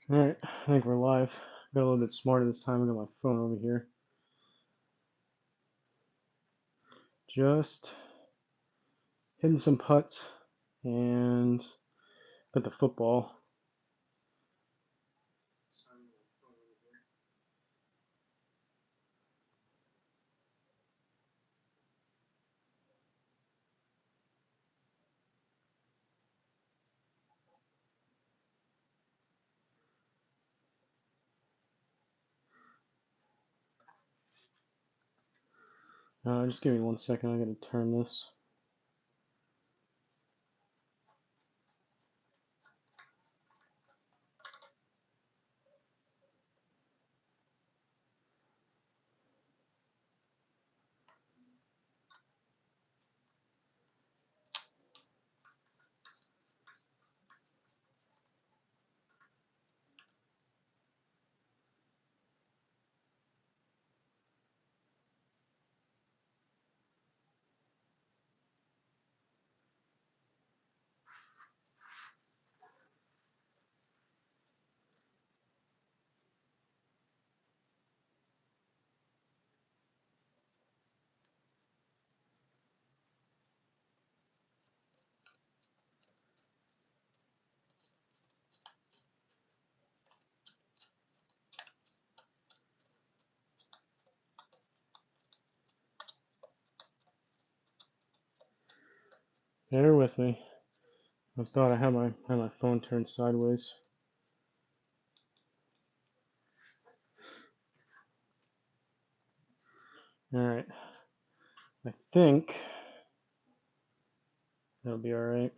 Alright, I think we're live. Got a little bit smarter this time. I got my phone over here. Just hitting some putts and got the football. Just give me 1 second. I gotta turn this. Bear with me. I thought I had my phone turned sideways. Alright. I think that'll be alright.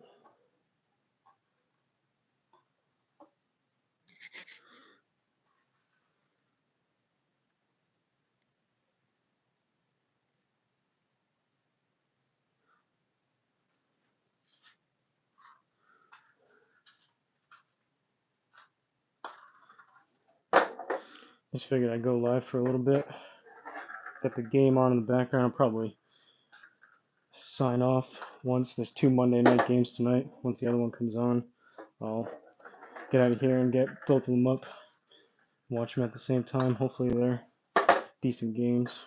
Just figured I'd go live for a little bit. Got the game on in the background. I'll probably sign off once. There's 2 Monday night games tonight. Once the other one comes on, I'll get out of here and get both of them up. Watch them at the same time. Hopefully they're decent games.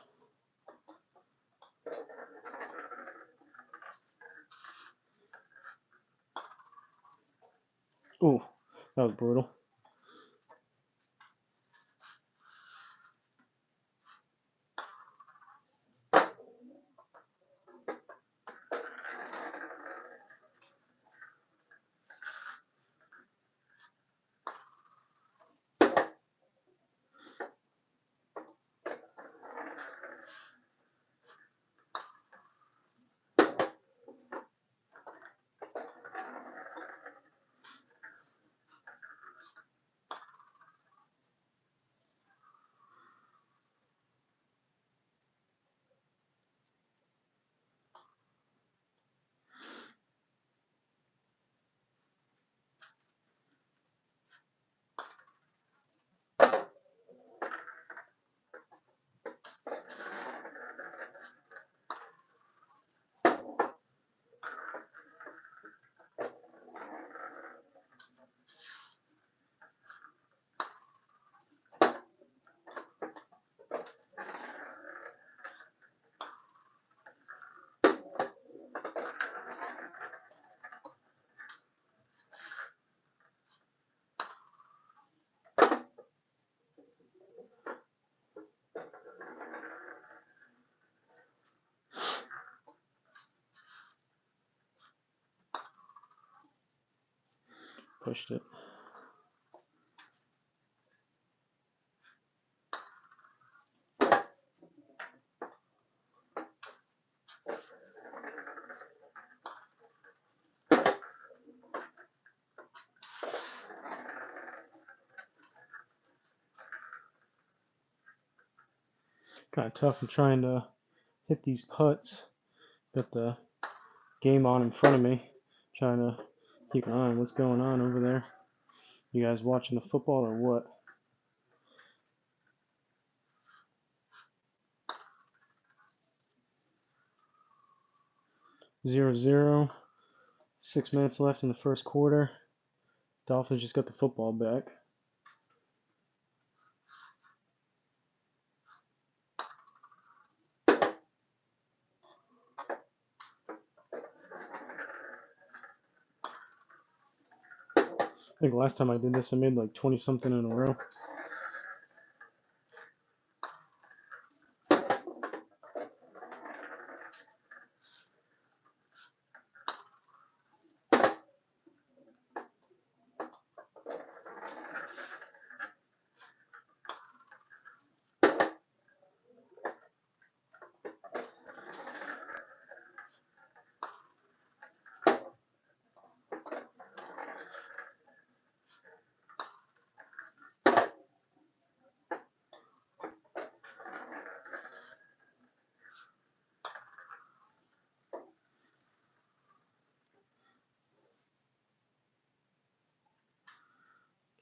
Oh, that was brutal. Pushed it. Kind of tough. I'm trying to hit these putts. Got the game on in front of me. Trying to keep an eye on what's going on over there. You guys watching the football or what? Zero zero. 6 minutes left in the first quarter. Dolphins just got the football back. think last time I did this, I made like 20 something in a row.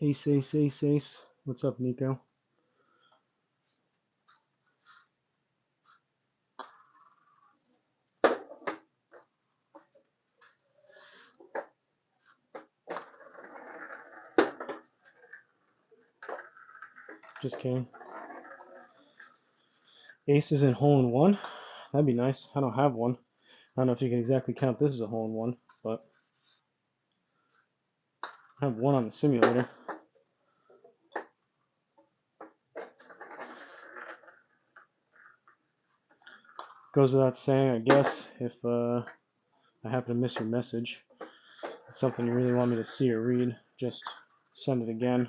Ace, ace, ace, ace. What's up, Nico? Just kidding. Aces and hole in one. That'd be nice. I don't have one. I don't know if you can exactly count this as a hole in one, but I have one on the simulator. Goes without saying, I guess, if I happen to miss your message, it's something you really want me to see or read, just send it again.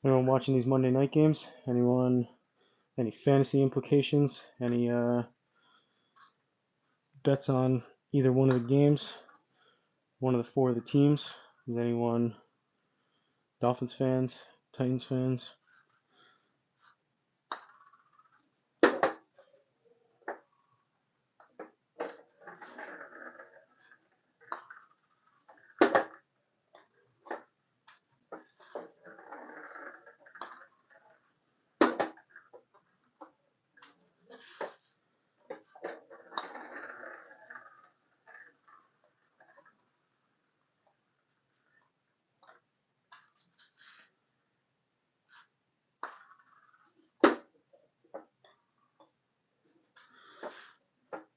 Anyone watching these Monday night games? Anyone? Any fantasy implications? Any bets on either one of the games? One of the four of the teams? Is anyone Dolphins fans? Titans fans?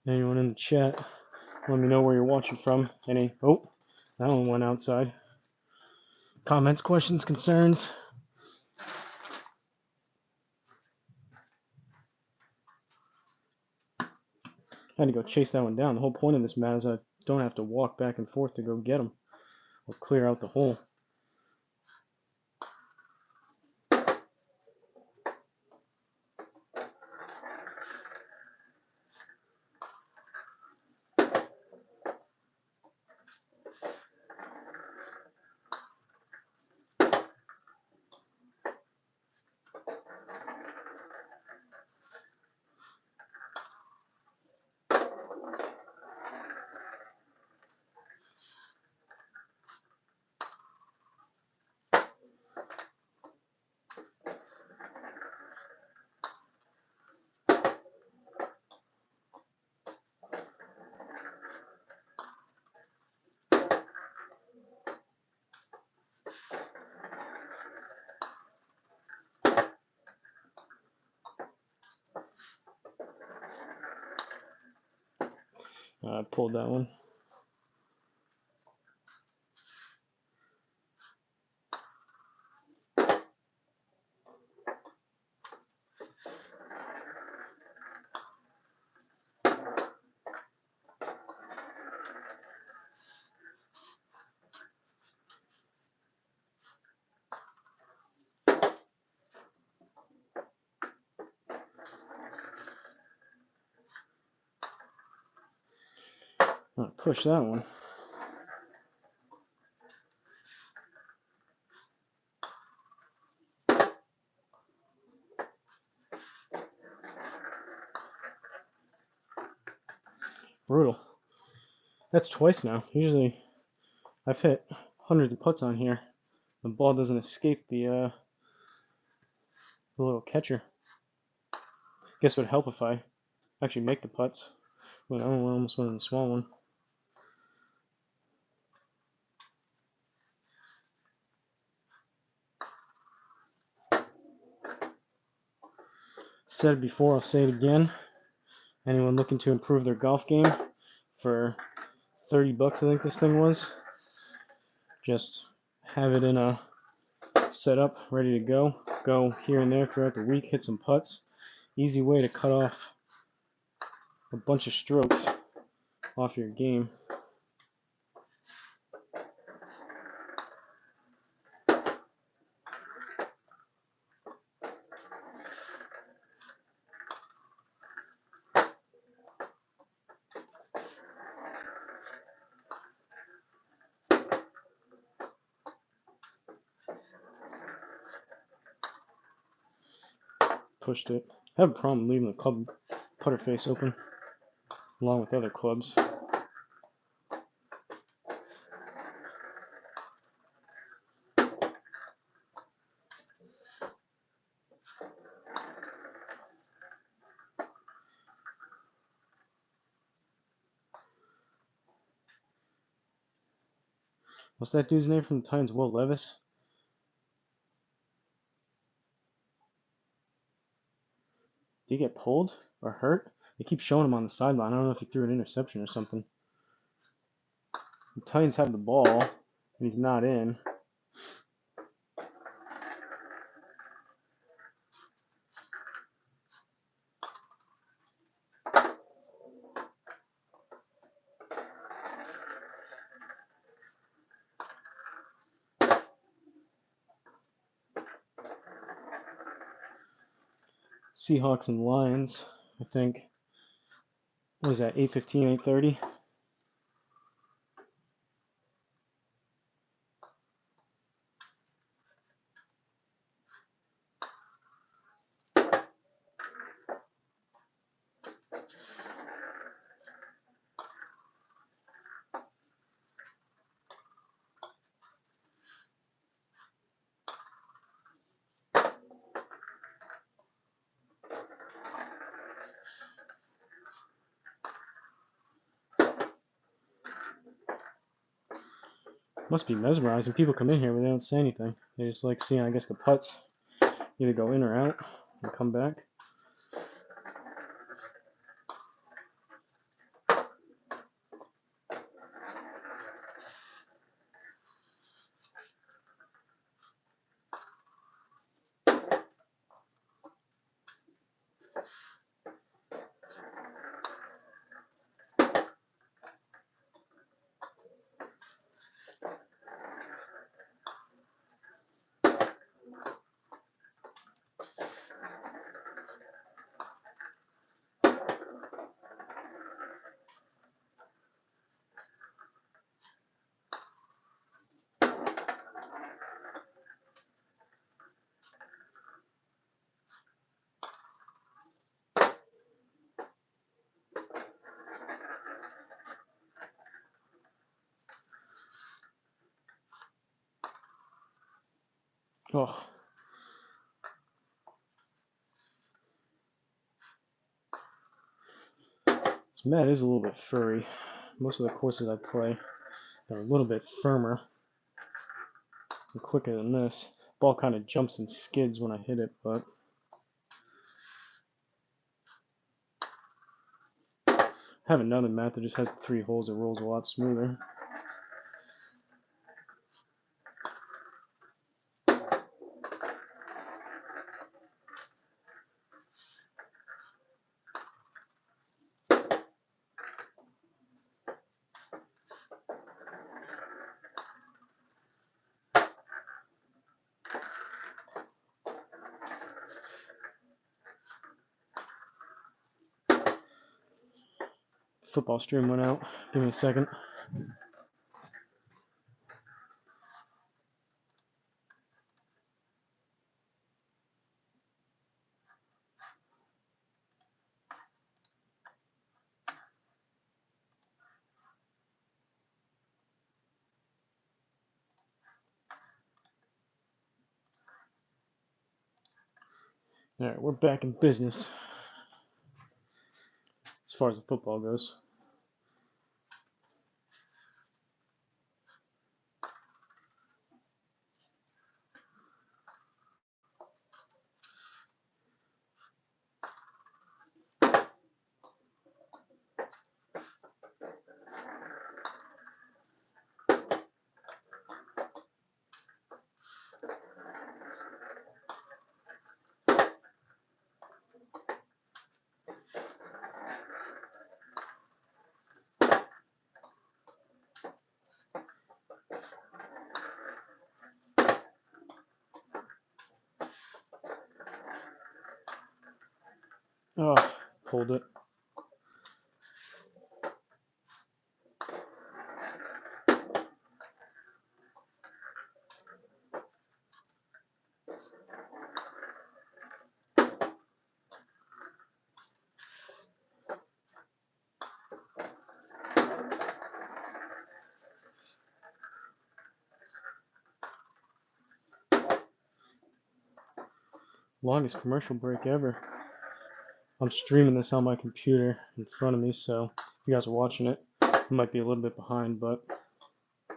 Anyone in the chat? Let me know where you're watching from. Any? Oh, that one went outside. Comments, questions, concerns? I had to go chase that one down. The whole point of this mat is I don't have to walk back and forth to go get them. I'll clear out the hole. I pulled that one. I'll push that one. Brutal. That's twice now. Usually I've hit hundreds of putts on here. The ball doesn't escape the little catcher. Guess it would help if I actually make the putts. But I almost went in the small one. Said it before, I'll say it again. Anyone looking to improve their golf game for 30 bucks, I think this thing was. Just have it in a setup, ready to go. Go here and there throughout the week, hit some putts. Easy way to cut off a bunch of strokes off your game. Pushed it. I have a problem leaving the club putter face open along with other clubs. What's that dude's name from the Titans? Will Levis? Did he get pulled or hurt? They keep showing him on the sideline. I don't know if he threw an interception or something. The Titans have the ball, and he's not in. Seahawks and Lions, I think. What was that, 8:15, 8:30? Must be mesmerizing. People come in here but they don't say anything. They just like seeing, I guess, the putts either go in or out and come back. Oh. This mat is a little bit furry. Most of the courses I play are a little bit firmer and quicker than this. Ball kind of jumps and skids when I hit it, but I have another mat that just has 3 holes that rolls a lot smoother. Football stream went out. Give me a second. Alright, we're back in business. far as the football goes. Oh, pulled it. Longest commercial break ever. I'm streaming this on my computer in front of me, so if you guys are watching it, I might be a little bit behind, but I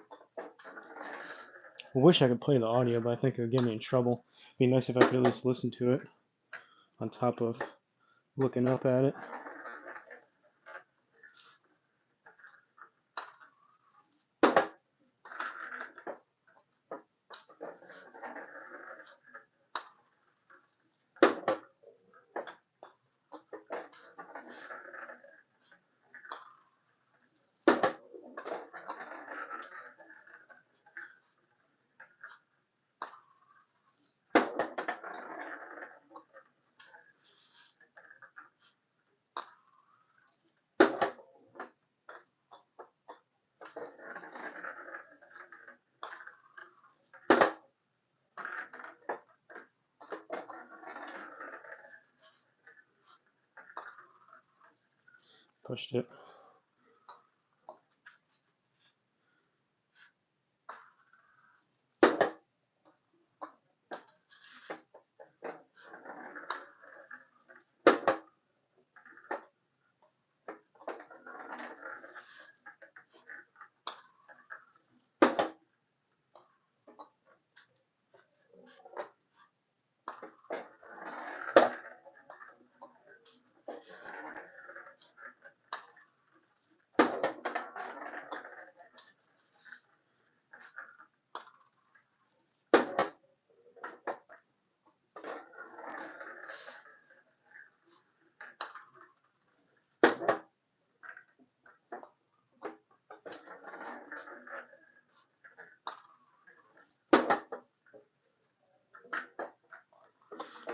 wish I could play the audio, but I think it would get me in trouble. It'd be nice if I could at least listen to it on top of looking up at it. Pushed it.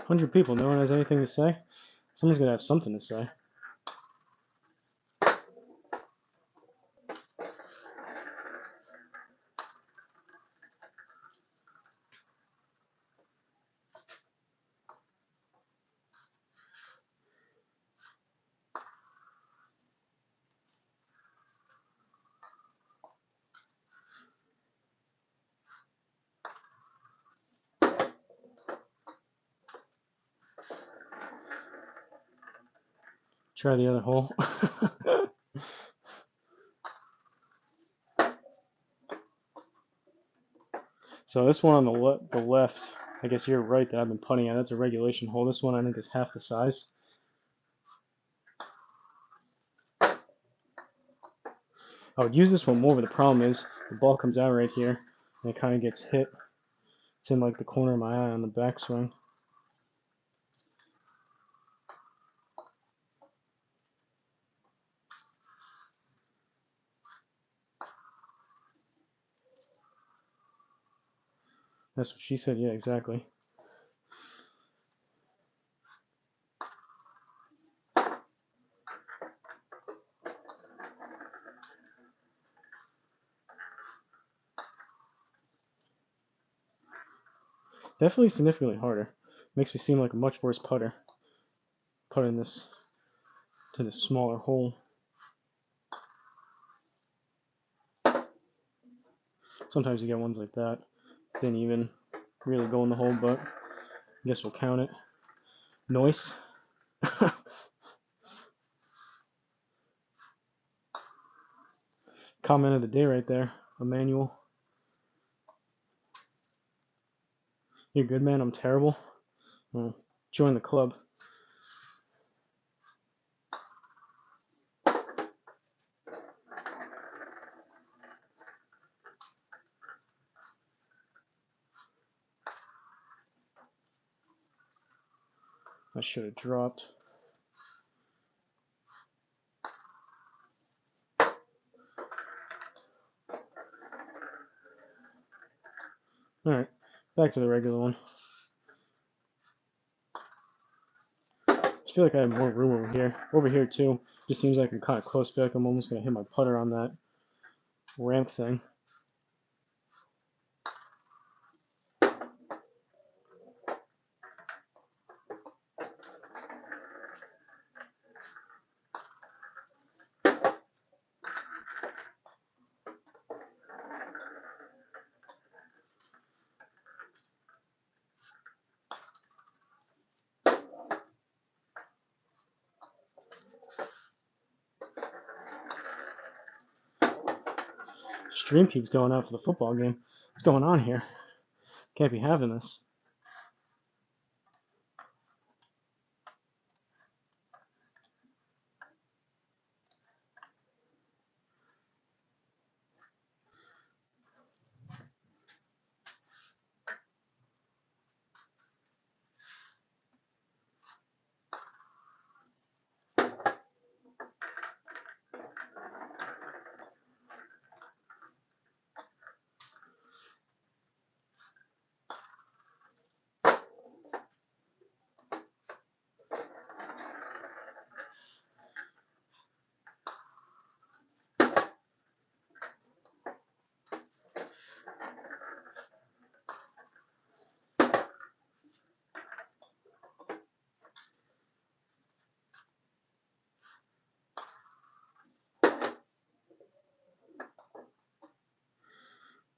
$100 people, no one has anything to say? Someone's gonna have something to say. Try the other hole. So this one on the left, I guess you're right that I've been putting at. That's a regulation hole. This one I think is half the size. I would use this one more, but the problem is the ball comes out right here and it kind of gets hit. It's in like the corner of my eye on the backswing. That's what she said. Yeah, exactly. Definitely significantly harder. Makes me seem like a much worse putter. Putting this to the smaller hole. Sometimes you get ones like that. Didn't even really go in the hole, but I guess we'll count it. Nice. Comment of the day right there, Emmanuel. You're good, man. I'm terrible. Well, join the club. I should have dropped. Alright, back to the regular one. I just feel like I have more room over here. Over here too. Just seems like I'm kind of close. I feel like I'm almost going to hit my putter on that ramp thing. Stream keeps going out for the football game. What's going on here? Can't be having this.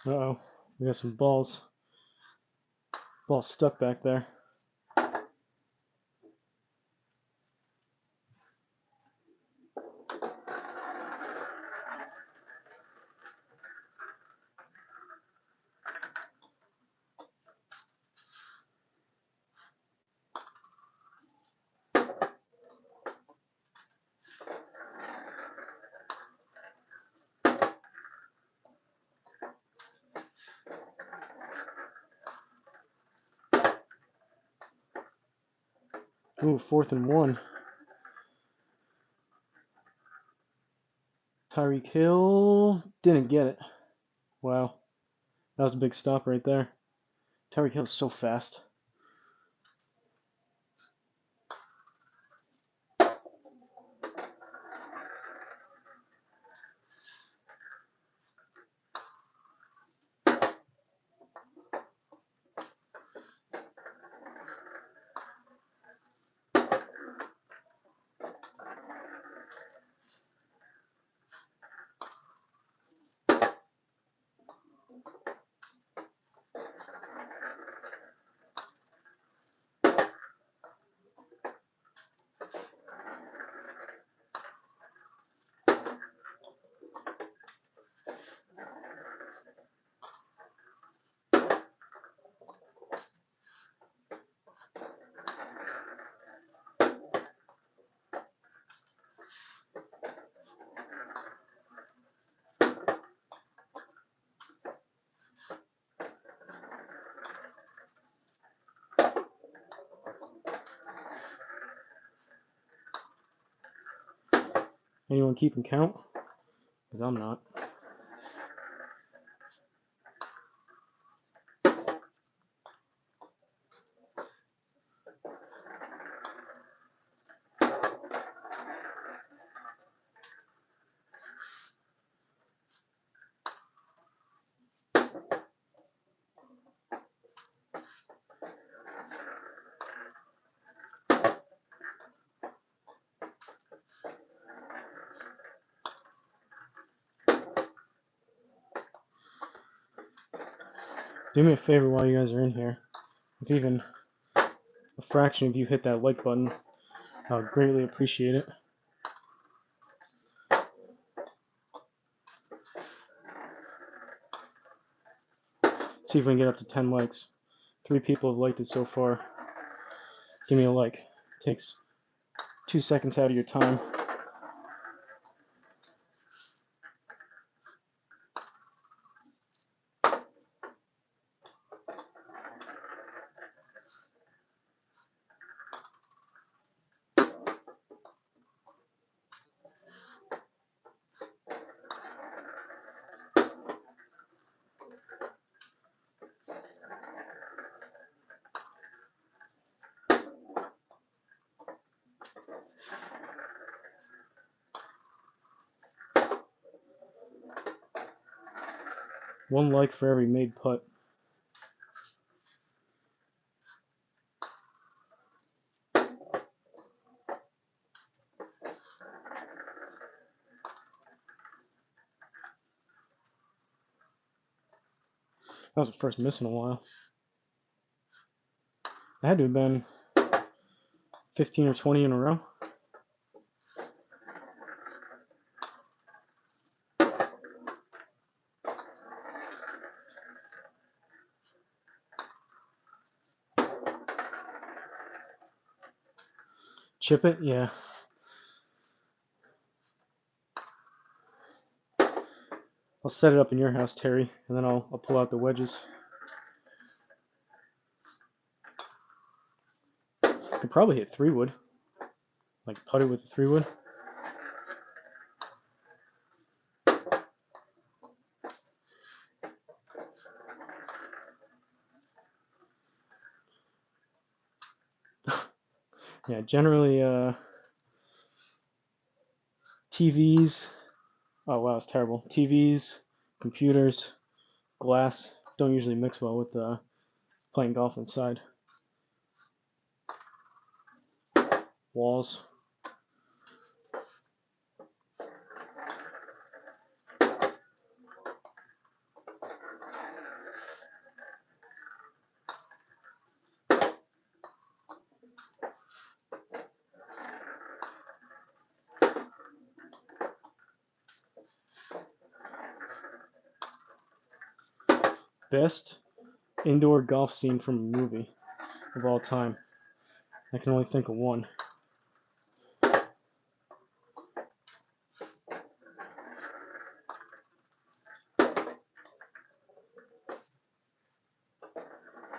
Uh-oh. We got some balls. Ball stuck back there. Ooh, 4th and 1. Tyreek Hill didn't get it. Wow. That was a big stop right there. Tyreek Hill's so fast. Anyone keeping count? Because I'm not. Do me a favor while you guys are in here. If even a fraction of you hit that like button, I would greatly appreciate it. See if we can get up to 10 likes. 3 people have liked it so far. Give me a like. It takes 2 seconds out of your time. One like for every made putt. That was the first miss in a while. That had to have been 15 or 20 in a row. Chip it? Yeah. I'll set it up in your house, Terry, and then I'll pull out the wedges. I could probably hit 3-wood. Like putt it with a 3-wood. Yeah, generally TVs. Oh wow, it's terrible. TVs, computers, glass don't usually mix well with playing golf inside. Walls. Best indoor golf scene from a movie of all time. I can only think of one.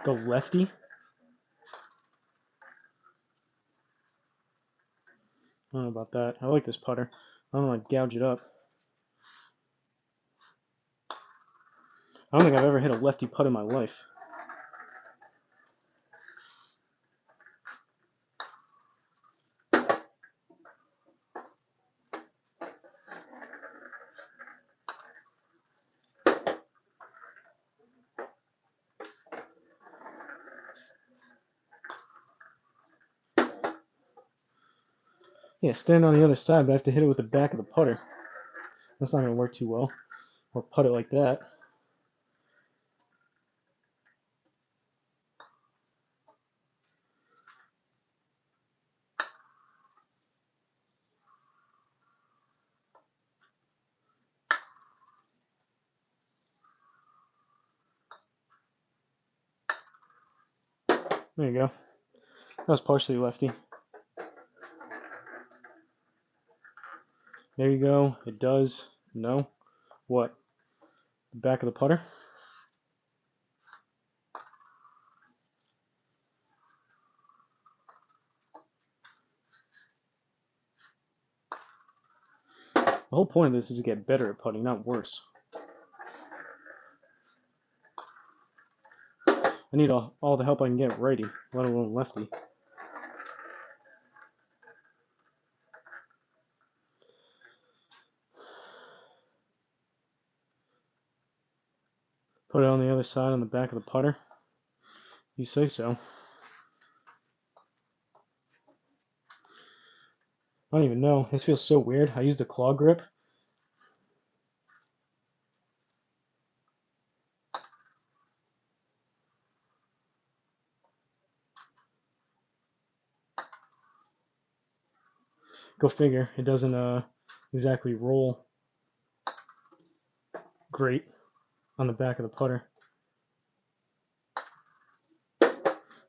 Go lefty? I don't know about that. I like this putter. I don't want to gouge it up. I don't think I've ever hit a lefty putt in my life. Yeah, stand on the other side, but I have to hit it with the back of the putter. That's not going to work too well. Or putt it like that. There you go. That was partially lefty. There you go. It does. No. What? The back of the putter? The whole point of this is to get better at putting, not worse. I need all the help I can get righty, let alone lefty. Put it on the other side on the back of the putter. You say so. I don't even know. This feels so weird. I use the claw grip. Go figure. It doesn't exactly roll great on the back of the putter.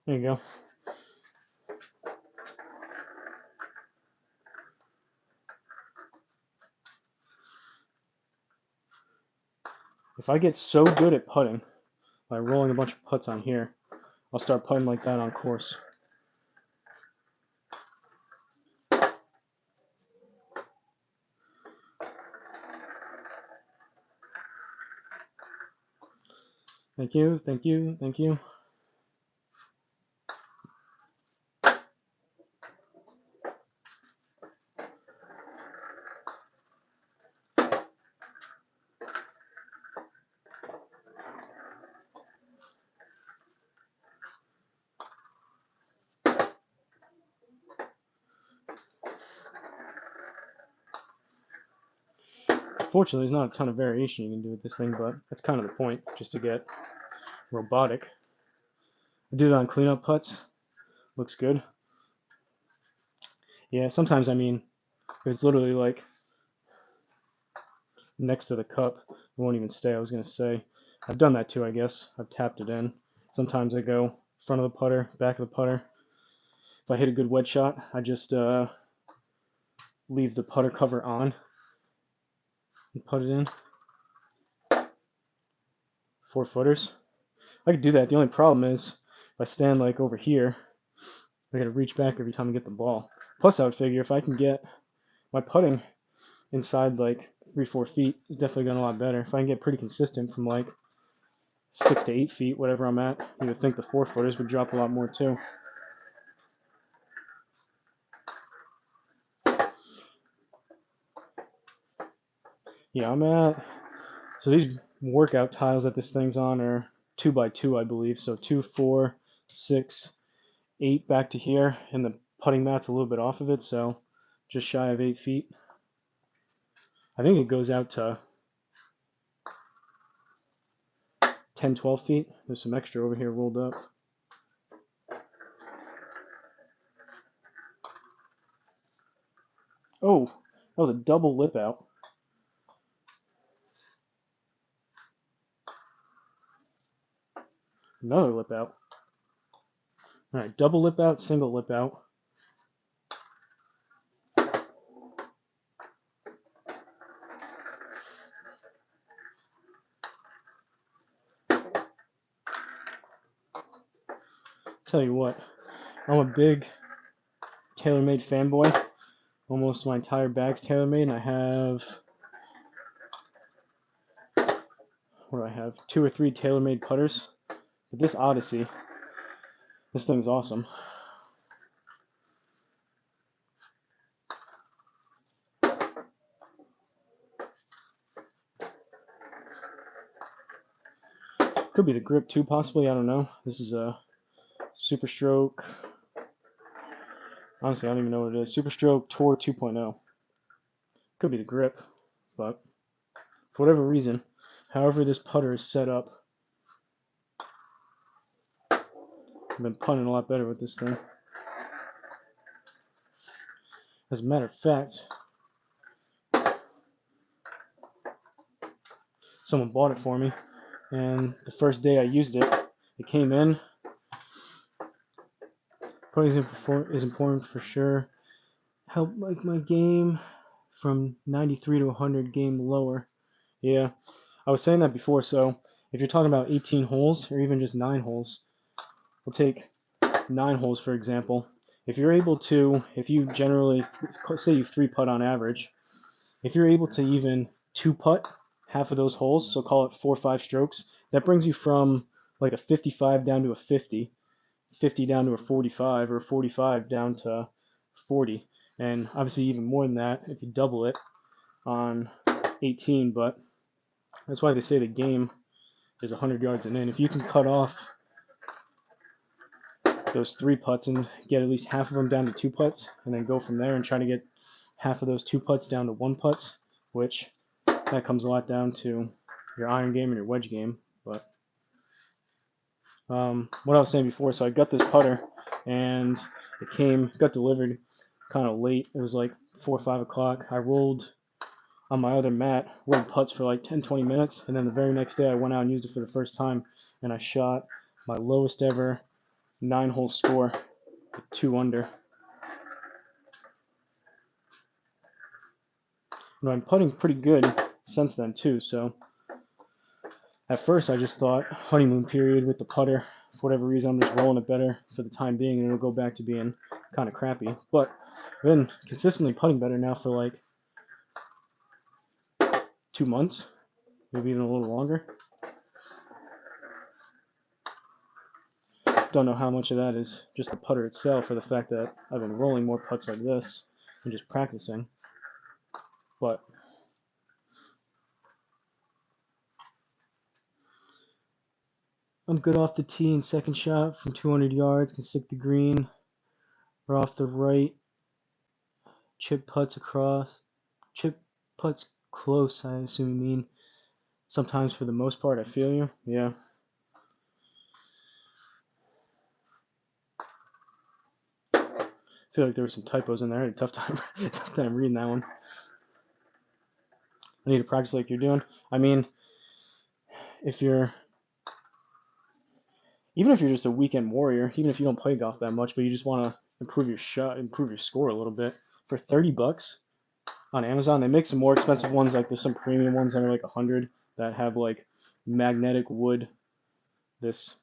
There you go. If I get so good at putting, by rolling a bunch of putts on here, I'll start putting like that on course. Thank you, thank you, thank you. Fortunately, there's not a ton of variation you can do with this thing, but that's kind of the point, just to get robotic. I do that on cleanup putts. Looks good. Yeah, sometimes, I mean, if it's literally like next to the cup, it won't even stay. I was going to say, I've done that too, I guess. I've tapped it in. Sometimes I go front of the putter, back of the putter. If I hit a good wedge shot, I just leave the putter cover on and put it in. 4-footers. I could do that. The only problem is if I stand like over here, I gotta reach back every time I get the ball. Plus, I would figure if I can get my putting inside like 3-4 feet, it's definitely going a lot better. If I can get pretty consistent from like 6 to 8 feet, whatever I'm at, you would think the 4-footers would drop a lot more too. Yeah, I'm at. So these workout tiles that this thing's on are 2x2, I believe. So 2, 4, 6, 8 back to here, and the putting mat's a little bit off of it, so just shy of 8 feet. I think it goes out to 10, 12 feet. There's some extra over here rolled up. Oh, that was a double lip out. Another lip out. All right, double lip out, single lip out. Tell you what, I'm a big TaylorMade fanboy. Almost my entire bag's TaylorMade, and I have, what do I have? 2 or 3 TaylorMade putters. But this Odyssey, this thing's awesome. Could be the grip too, possibly. I don't know. This is a Super Stroke. Honestly, I don't even know what it is. Super Stroke Tour 2.0. Could be the grip, but for whatever reason, however this putter is set up, I've been putting a lot better with this thing. As a matter of fact, someone bought it for me, and the first day I used it, it came in. Putting is important for sure. Help like my game from 93 to 100 game lower. Yeah, I was saying that before. So if you're talking about 18 holes or even just 9 holes, we'll take 9 holes for example. If you're able to, if you generally say you 3-putt on average, if you're able to even 2-putt half of those holes, so call it 4 or 5 strokes, that brings you from like a 55 down to a 50, 50 down to a 45, or 45 down to 40, and obviously even more than that if you double it on 18. But that's why they say the game is 100 yards and in. If you can cut off those 3 putts and get at least half of them down to 2 putts, and then go from there and try to get half of those 2 putts down to 1 putts, which that comes a lot down to your iron game and your wedge game. But what I was saying before, so I got this putter and it got delivered kind of late. It was like 4 or 5 o'clock. I rolled on my other mat, rolled putts for like 10, 20 minutes, and then the very next day I went out and used it for the first time, and I shot my lowest ever 9-hole score, 2 under. And I'm putting pretty good since then too, so at first I just thought honeymoon period with the putter. For whatever reason, I'm just rolling it better for the time being, and it'll go back to being kind of crappy. But I've been consistently putting better now for like 2 months, maybe even a little longer. Don't know how much of that is just the putter itself, or the fact that I've been rolling more putts like this and just practicing. But I'm good off the tee and second shot from 200 yards, can stick the green, or off the right, chip putts across, chip putts close, I assume you mean. Sometimes for the most part, I feel you, yeah. I feel like there were some typos in there. I had a tough time reading that one. I need to practice like you're doing. I mean, even if you're just a weekend warrior, even if you don't play golf that much, but you just want to improve your shot, improve your score a little bit, for $30 on Amazon, they make some more expensive ones. Like there's some premium ones that are like 100 that have like magnetic wood, this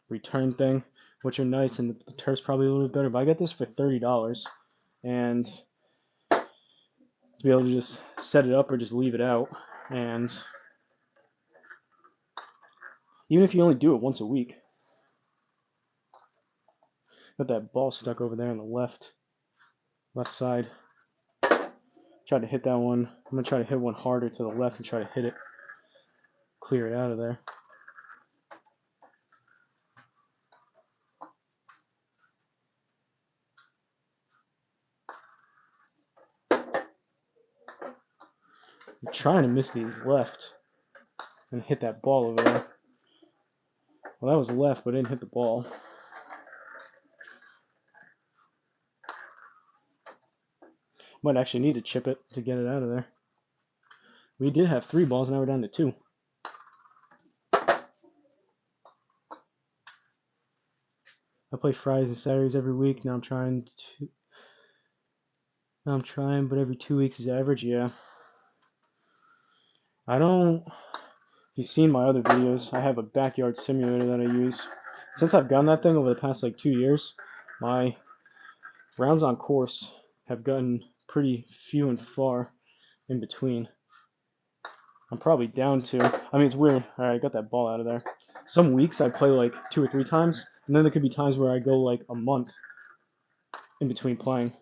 return thing, which are nice, and the turf's probably a little bit better. But I got this for $30, and to be able to just set it up or just leave it out, and even if you only do it once a week. Got that ball stuck over there on the left side. Try to hit that one. I'm gonna try to hit one harder to the left and try to hit it, clear it out of there. I'm trying to miss these left and hit that ball over there. Well, that was left, but I didn't hit the ball. Might actually need to chip it to get it out of there. We did have 3 balls, now we're down to 2. I play Fridays and Saturdays every week. Now I'm trying, but every 2 weeks is average. Yeah. I don't. If you've seen my other videos, I have a backyard simulator that I use. Since I've gotten that thing over the past like 2 years, my rounds on course have gotten pretty few and far in between. I'm probably down to, I mean, it's weird. All right, I got that ball out of there. Some weeks I play like 2 or 3 times, and then there could be times where I go like a month in between playing.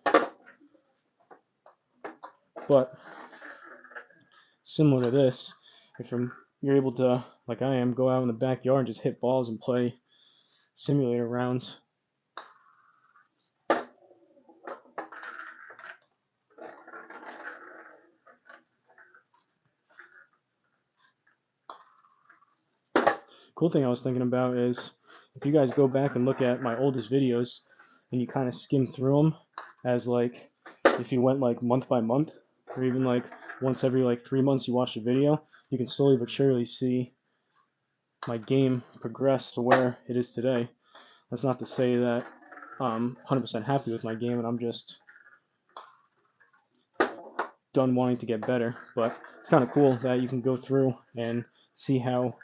But similar to this, if you're able to, like I am, go out in the backyard and just hit balls and play simulator rounds. Cool thing I was thinking about is if you guys go back and look at my oldest videos and you kind of skim through them as like if you went like month by month or even like once every like 3 months you watch a video, you can slowly but surely see my game progress to where it is today. That's not to say that I'm 100% happy with my game and I'm just done wanting to get better, but it's kind of cool that you can go through and see how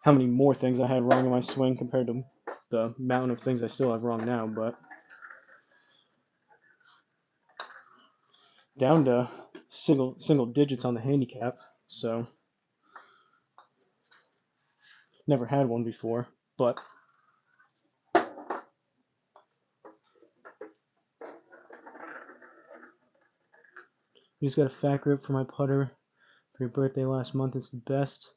many more things I had wrong in my swing compared to the amount of things I still have wrong now. But down to single digits on the handicap, so never had one before, but you just got a fat grip for my putter for your birthday last month. It's the best.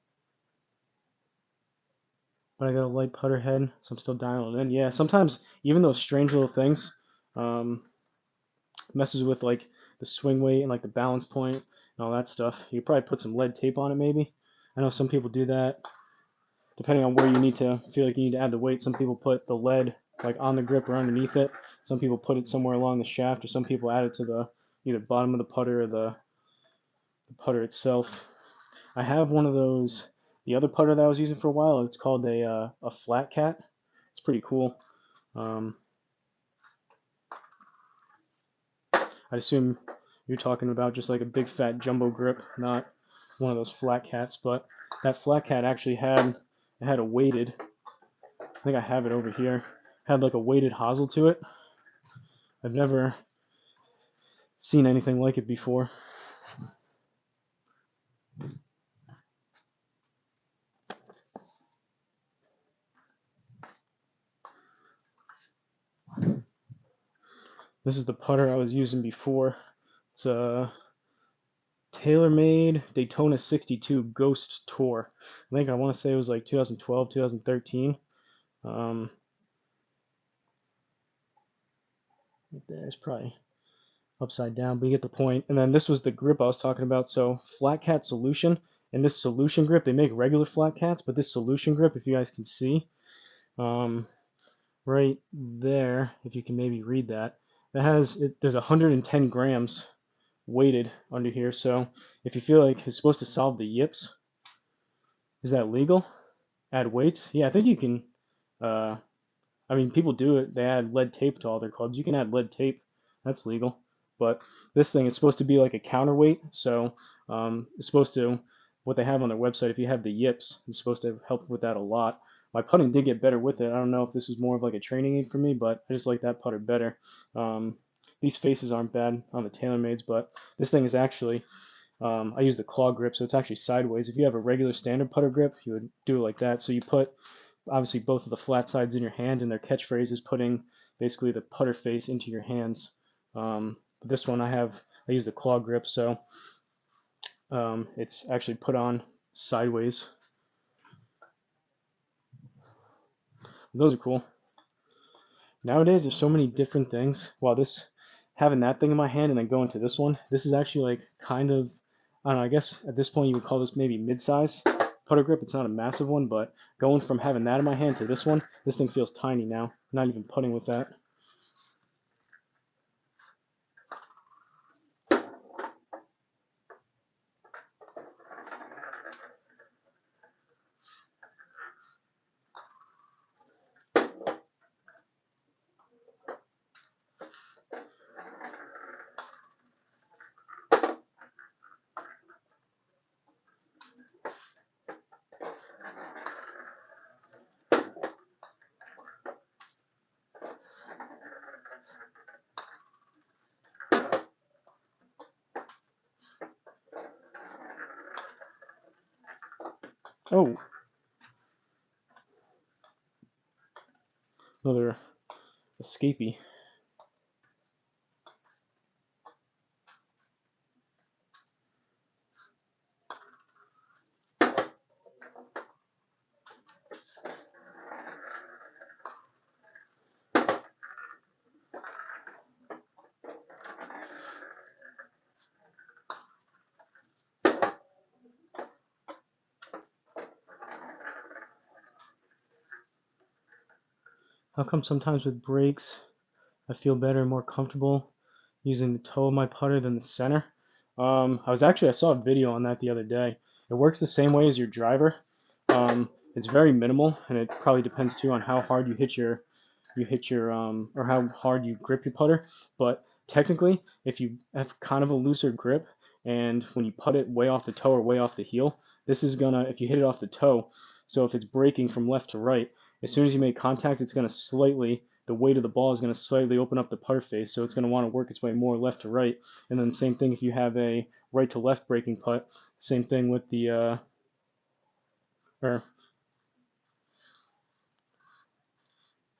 But I got a light putter head, so I'm still dialing it in. Yeah, sometimes even those strange little things messes with like the swing weight and like the balance point and all that stuff. You could probably put some lead tape on it maybe. I know some people do that. Depending on where you need to feel like you need to add the weight, some people put the lead like on the grip or underneath it. Some people put it somewhere along the shaft, or some people add it to the either bottom of the putter or the putter itself. I have one of those, the other putter that I was using for a while. It's called a flat cat, It's pretty cool. I assume you're talking about just like a big fat jumbo grip, not one of those flat cats. But that flat cat actually had a weighted. I think I have it over here. Had like a weighted hosel to it. I've never seen anything like it before. This is the putter I was using before. It's a TaylorMade Daytona 62 Ghost Tour. I think I want to say it was like 2012, 2013. There's probably upside down, but you get the point. And then this was the grip I was talking about. So flat cat solution, and this solution grip, they make regular flat cats, but this solution grip, if you guys can see, right there, if you can maybe read that, that has there's 110 grams weighted under here. So if you feel like it's supposed to solve the yips, is that legal? Add weights? Yeah, I think you can. I mean, people do it. They add lead tape to all their clubs. You can add lead tape. That's legal. But this thing is supposed to be like a counterweight. So it's supposed to, what they have on their website, if you have the yips, it's supposed to help with that a lot. My putting did get better with it. I don't know if this was more of like a training aid for me, but I just like that putter better. These faces aren't bad on the TaylorMades, but this thing is actually, I use the claw grip, so it's actually sideways. If you have a regular standard putter grip, you would do it like that. So you put obviously both of the flat sides in your hand, and their catchphrase is putting basically the putter face into your hands. But this one I use the claw grip, so it's actually put on sideways. Those are cool. Nowadays there's so many different things. While this having that thing in my hand and then going to this one, this is actually like kind of, I don't know, I guess at this point you would call this maybe mid-size putter grip. It's not a massive one, but going from having that in my hand to this one, this thing feels tiny now. I'm not even putting with that. Oh, another escapee. How come sometimes with breaks I feel better and more comfortable using the toe of my putter than the center? I saw a video on that the other day. It works the same way as your driver. It's very minimal, and it probably depends too on how hard or how hard you grip your putter. But technically, if you have kind of a looser grip, and when you putt it way off the toe or way off the heel, this is gonna, if you hit it off the toe, so if it's breaking from left to right, as soon as you make contact, it's gonna slightly, the weight of the ball is gonna slightly open up the putter face, so it's gonna want to work its way more left to right. And then the same thing if you have a right to left breaking putt. Same thing with the or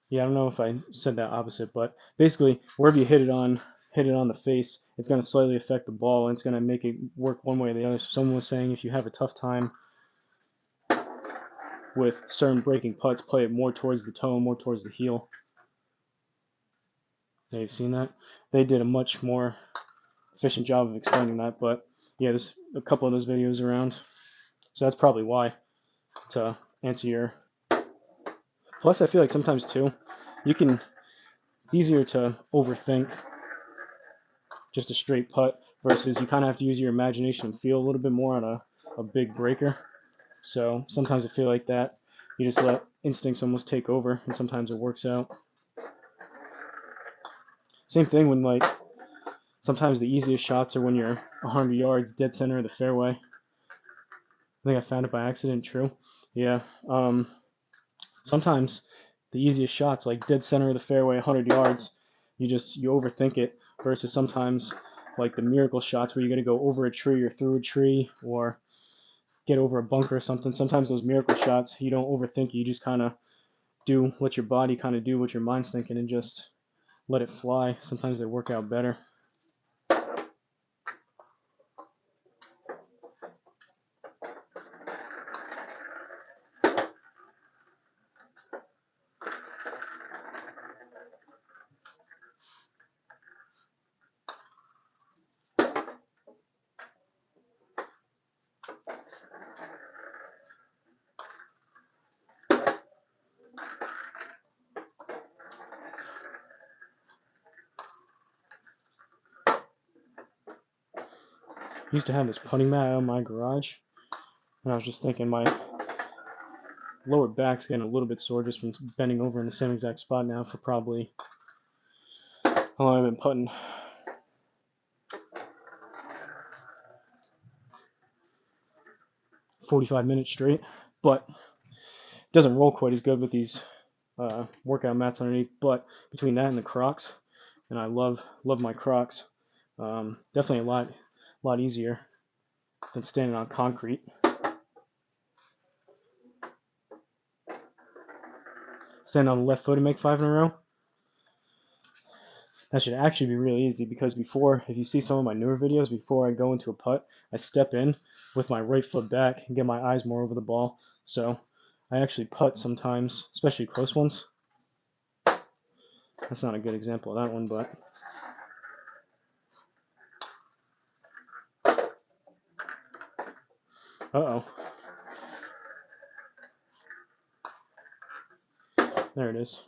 yeah, I don't know if I said that opposite, but basically wherever you hit it on the face, it's going to slightly affect the ball, and it's going to make it work one way or the other. So someone was saying if you have a tough time with certain breaking putts, play it more towards the toe, more towards the heel. Yeah, you've seen that? They did a much more efficient job of explaining that, but yeah, there's a couple of those videos around. So that's probably why, to answer your. Plus, I feel like sometimes too, you can. It's easier to overthink just a straight putt versus you kind of have to use your imagination and feel a little bit more on a big breaker. So sometimes I feel like that, you just let instincts almost take over, and sometimes it works out. Same thing when, like, sometimes the easiest shots are when you're 100 yards dead center of the fairway. I think I found it by accident. True. Yeah. Sometimes the easiest shots, like dead center of the fairway, 100 yards, you overthink it. Versus sometimes, like the miracle shots where you're gonna go over a tree or through a tree or get over a bunker or something. Sometimes those miracle shots, you don't overthink it. You just kind of let your body kind of do what your mind's thinking and just let it fly. Sometimes they work out better. I used to have this putting mat out in my garage, and I was just thinking my lower back's getting a little bit sore just from bending over in the same exact spot now for probably how long I've been putting. 45 minutes straight, but it doesn't roll quite as good with these workout mats underneath. But between that and the Crocs, and I love my Crocs, definitely a lot easier than standing on concrete. Stand on the left foot and make 5 in a row. That should actually be really easy, because before, if you see some of my newer videos, before I go into a putt, I step in with my right foot back and get my eyes more over the ball. So I actually putt sometimes, especially close ones. That's not a good example of that one, but uh-oh. There it is.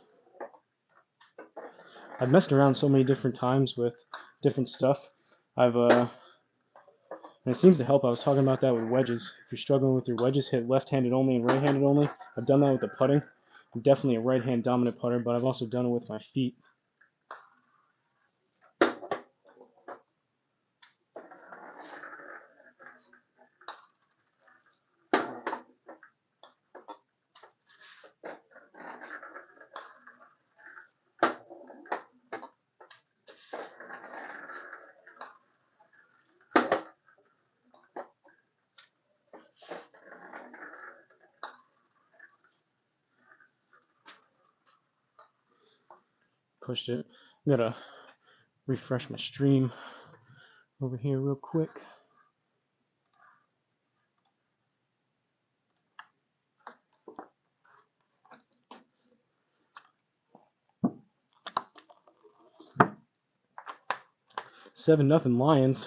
I've messed around so many different times with different stuff. And it seems to help. I was talking about that with wedges. If you're struggling with your wedges, hit left-handed only and right-handed only. I've done that with the putting. I'm definitely a right-hand dominant putter, but I've also done it with my feet. Pushed it. I'm gonna refresh my stream over here real quick. Seven nothing Lions.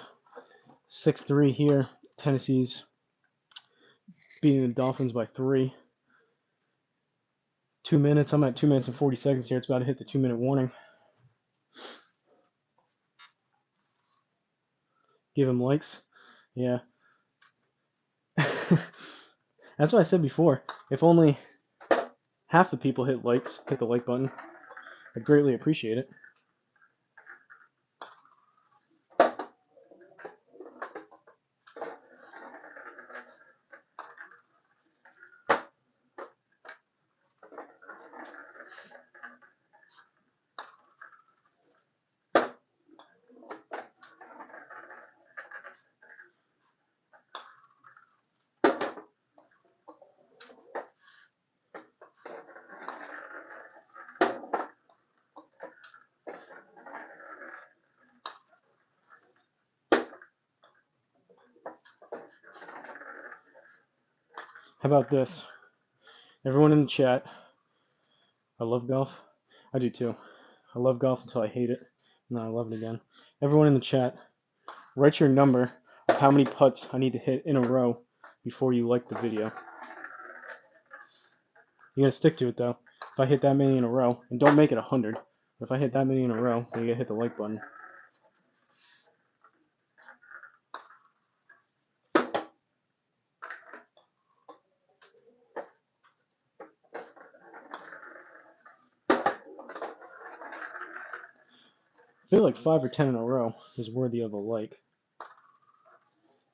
6-3 here. Tennessee's beating the Dolphins by 3. 2 minutes. I'm at 2 minutes and 40 seconds here. It's about to hit the 2-minute warning. Give him likes. Yeah. That's what I said before. If only half the people hit the like button, I'd greatly appreciate it. How about this? Everyone in the chat, I love golf. I do too. I love golf until I hate it, and then I love it again. Everyone in the chat, write your number of how many putts I need to hit in a row before you like the video. You gotta stick to it though. If I hit that many in a row, and don't make it 100, but if I hit that many in a row, then you gotta hit the like button. I feel like 5 or 10 in a row is worthy of a like.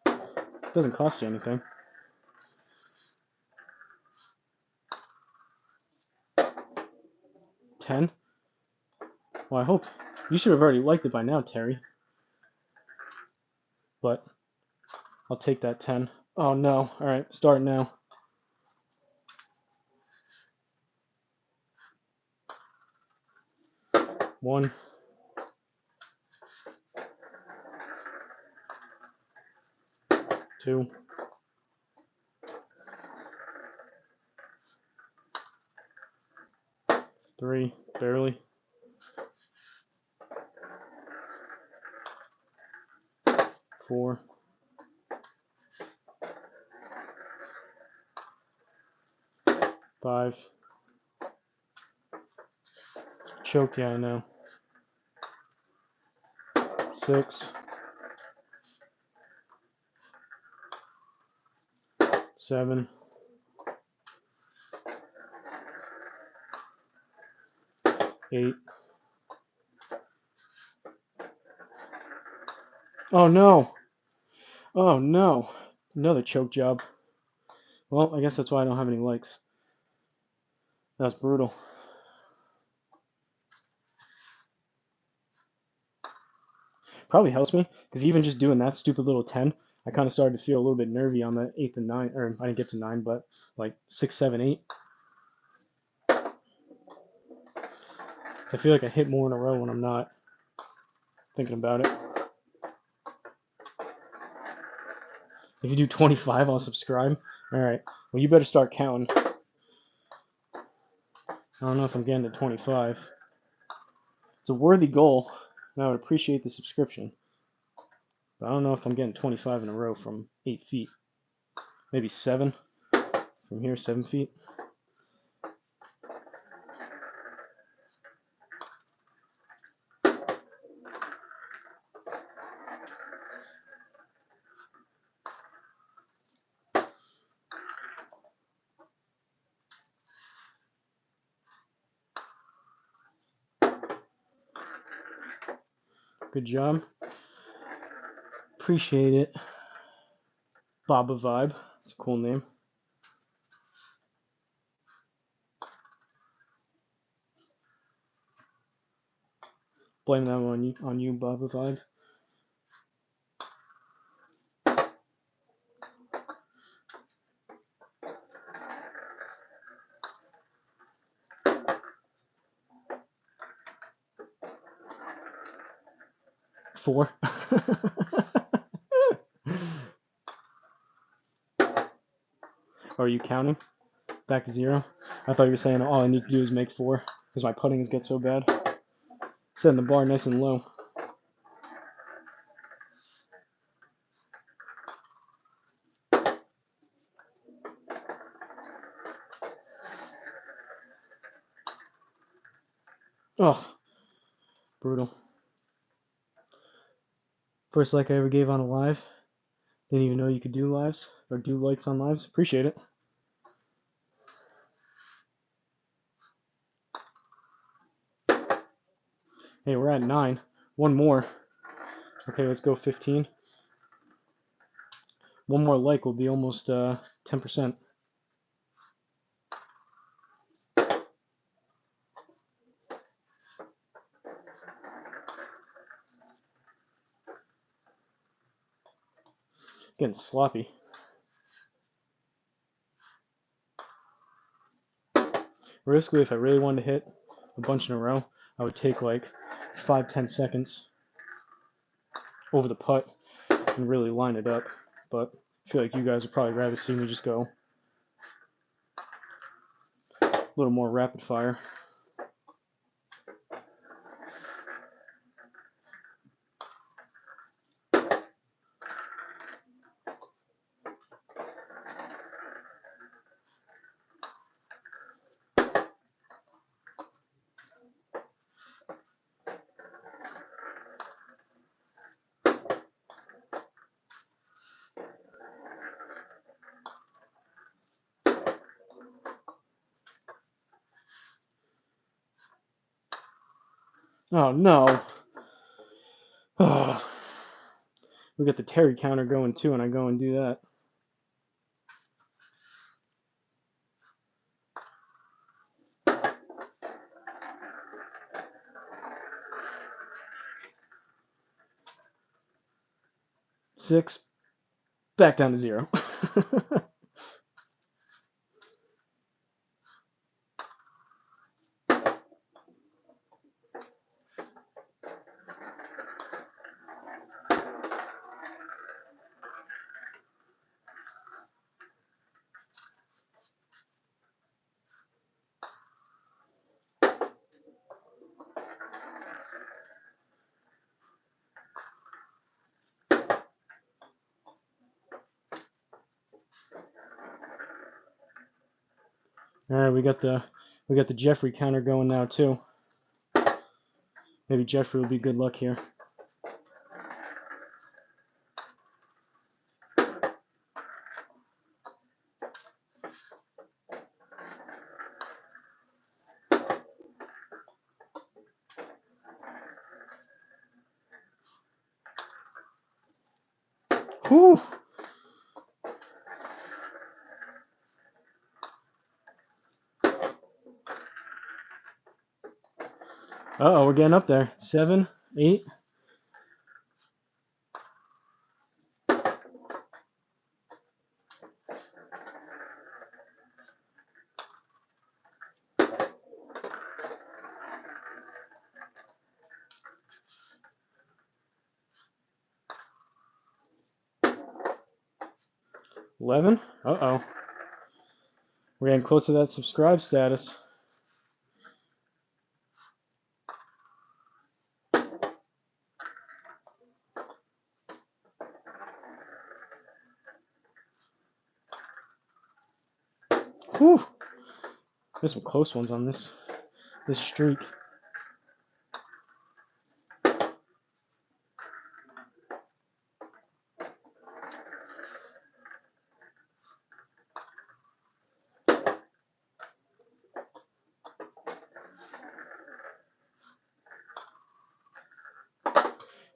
It doesn't cost you anything. 10? Well, I hope you should have already liked it by now, Terry. But I'll take that 10. Oh no. Alright, start now. 1, 2, 3, barely. 4, 5. Choked, yeah, I know. 6, 7, 8. Oh no! Oh no! Another choke job. Well, I guess that's why I don't have any likes. That's brutal. Probably helps me, because even just doing that stupid little 10, I kind of started to feel a little bit nervy on the 8th and 9, or I didn't get to 9, but like 6, 7, 8. I feel like I hit more in a row when I'm not thinking about it. If you do 25, I'll subscribe. Alright, well, you better start counting. I don't know if I'm getting to 25. It's a worthy goal, and I would appreciate the subscription. But I don't know if I'm getting 25 in a row from 8 feet. Maybe 7 from here, 7 feet. Good job. Appreciate it. Baba Vibe. It's a cool name. Blame that one on you, Baba Vibe. Four. Are you counting? Back to 0? I thought you were saying all I need to do is make 4 because my putting get so bad. Setting the bar nice and low. Oh, brutal. First like I ever gave on a live. Didn't even know you could do lives or do likes on lives. Appreciate it. Hey, we're at 9. One more. Okay, let's go 15. One more like will be almost 10%. Getting sloppy. Realistically, if I really wanted to hit a bunch in a row, I would take like 5-10 seconds over the putt and really line it up. But I feel like you guys would probably rather see me just go a little more rapid fire. Oh no. we got the Terry counter going too, and I go and do that. Six, back down to 0. All right, we got the Jeffrey counter going now too. Maybe Jeffrey will be good luck here. Whew. Uh-oh, we're getting up there. 7, 8. $11. Uh-oh. We're getting close to that subscribe status. Whew. There's some close ones on this streak.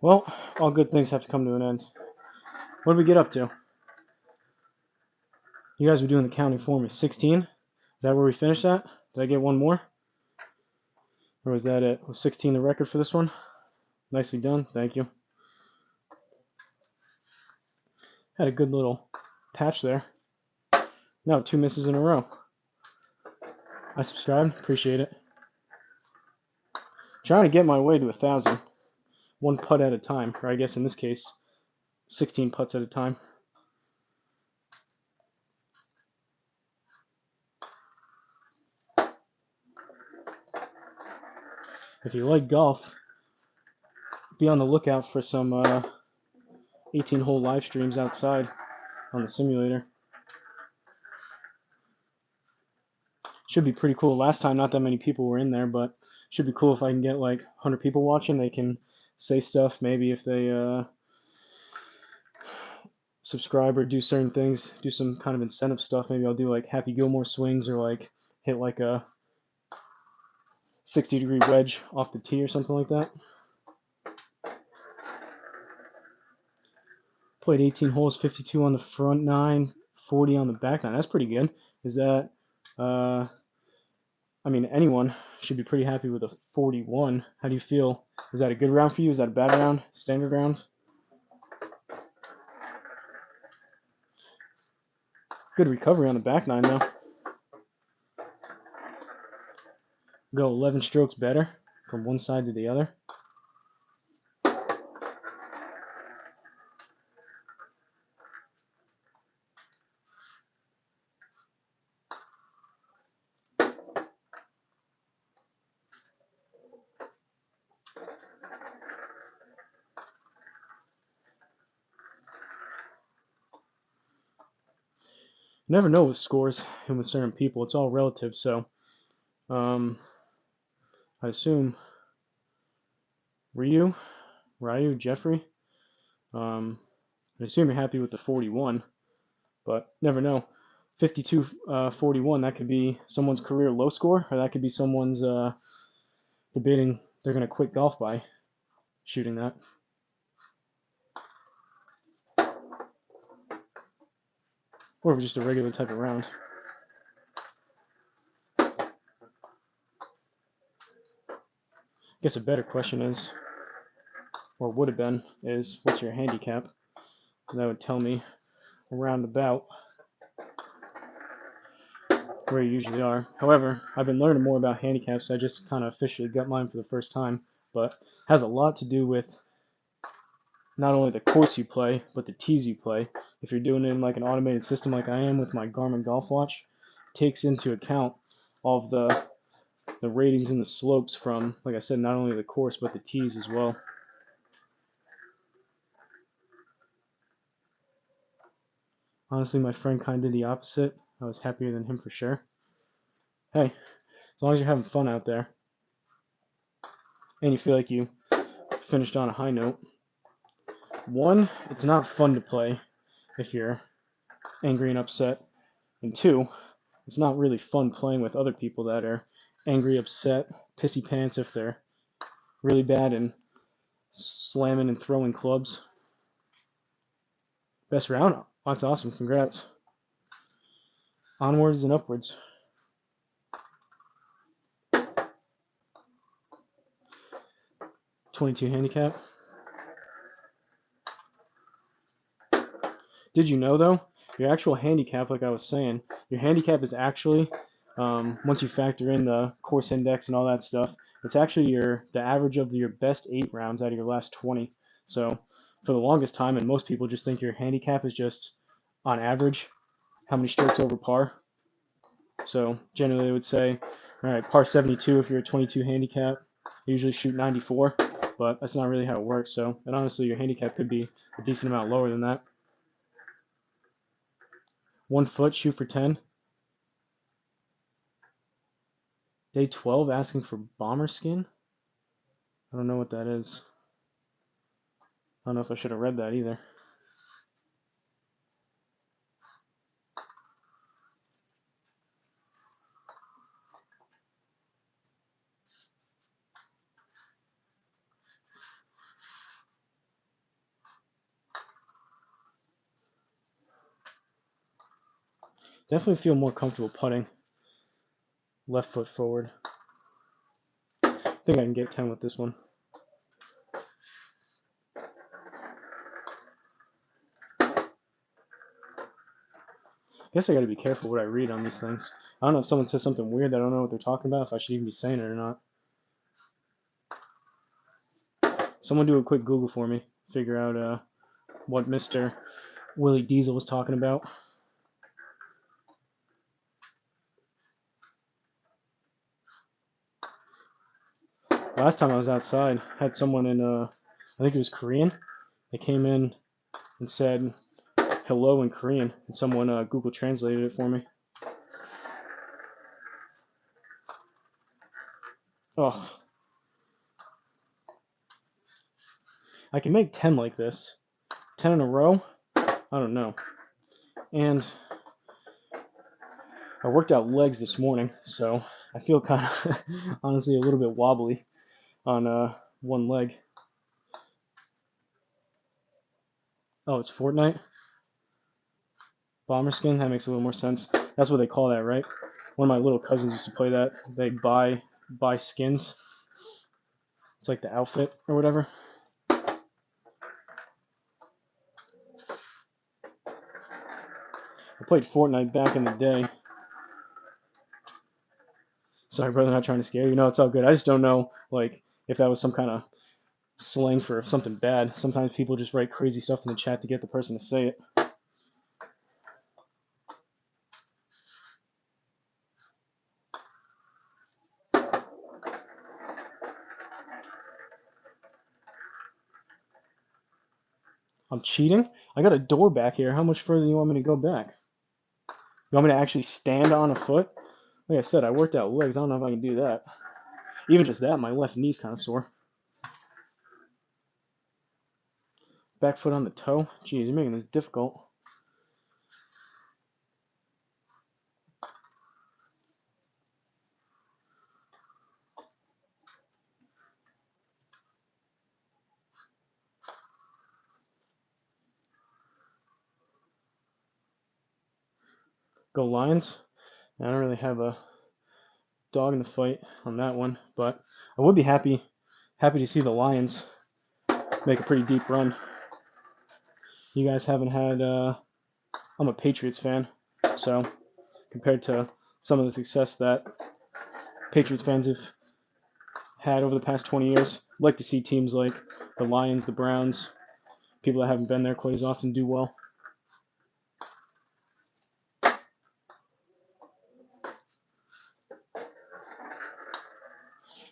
Well, all good things have to come to an end. What did we get up to? You guys were doing the counting for me. 16? Is that where we finished at? Did I get one more? Or was that it? Was 16 the record for this one? Nicely done. Thank you. Had a good little patch there. Now 2 misses in a row. I subscribed. Appreciate it. Trying to get my way to 1,000. 1 putt at a time. Or I guess in this case, 16 putts at a time. If you like golf, be on the lookout for some 18-hole live streams outside on the simulator. Should be pretty cool. Last time, not that many people were in there, but should be cool if I can get like 100 people watching. They can say stuff, maybe if they subscribe or do certain things, do some kind of incentive stuff. Maybe I'll do like Happy Gilmore swings or like hit like a 60-degree wedge off the tee or something like that. Played 18 holes, 52 on the front 9, 40 on the back 9. That's pretty good. Is that, I mean, anyone should be pretty happy with a 41. How do you feel? Is that a good round for you? Is that a bad round? Standard round? Good recovery on the back 9 though. Go 11 strokes better from one side to the other. You never know with scores and with certain people. It's all relative. So I assume Ryu, Jeffrey. I assume you're happy with the 41, but never know. 52, 41. That could be someone's career low score, or that could be someone's debating they're gonna quit golf by shooting that. or if it's just a regular type of round. I guess a better question is, or would have been, is what's your handicap? And that would tell me around about where you usually are. However, I've been learning more about handicaps. I just kind of officially got mine for the first time, but it has a lot to do with not only the course you play, but the tees you play. If you're doing it in like an automated system like I am with my Garmin Golf Watch, it takes into account all of the ratings and the slopes from, like I said, not only the course, but the tees as well. Honestly, my friend kind of did the opposite. I was happier than him for sure. Hey, as long as you're having fun out there, and you feel like you finished on a high note. One, it's not fun to play if you're angry and upset. And two, it's not really fun playing with other people that are angry, upset, pissy pants if they're really bad and slamming and throwing clubs. Best round? That's awesome. Congrats. Onwards and upwards. .22 handicap. Did you know though, your actual handicap, like I was saying, your handicap is actually, once you factor in the course index and all that stuff, it's actually the average of your best 8 rounds out of your last 20. So for the longest time, and most people just think your handicap is just on average how many strokes over par. So generally they would say, all right, par 72 if you're a 22 handicap, you usually shoot 94, but that's not really how it works. So, and honestly, your handicap could be a decent amount lower than that. 1 foot, shoot for 10. Day 12, asking for bomber skin? I don't know what that is. I don't know if I should have read that either. Definitely feel more comfortable putting left foot forward. I think I can get 10 with this one. I guess I gotta be careful what I read on these things. I don't know if someone says something weird that I don't know what they're talking about, if I should even be saying it or not. Someone do a quick Google for me. Figure out what Mr. Willie Diesel was talking about. Last time I was outside, had someone in, I think it was Korean. They came in and said hello in Korean, and someone Google translated it for me. Oh, I can make 10 like this. 10 in a row? I don't know. And I worked out legs this morning, so I feel kind of, honestly, a little bit wobbly on one leg. Oh, it's Fortnite? Bomber skin? That makes a little more sense. That's what they call that, right? One of my little cousins used to play that. They buy skins. It's like the outfit or whatever. I played Fortnite back in the day. Sorry, brother, not trying to scare you. No, it's all good. I just don't know, like, if that was some kind of slang for something bad. Sometimes people just write crazy stuff in the chat to get the person to say it. I'm cheating? I got a door back here. How much further do you want me to go back? You want me to actually stand on a foot? Like I said, I worked out legs. I don't know if I can do that. Even just that, my left knee's kind of sore. Back foot on the toe? Jeez, you're making this difficult. Go Lions. I don't really have a dog in the fight on that one, but I would be happy to see the Lions make a pretty deep run. You guys haven't had. I'm a Patriots fan, so compared to some of the success that Patriots fans have had over the past 20 years, I'd like to see teams like the Lions, the Browns, people that haven't been there quite as often do well.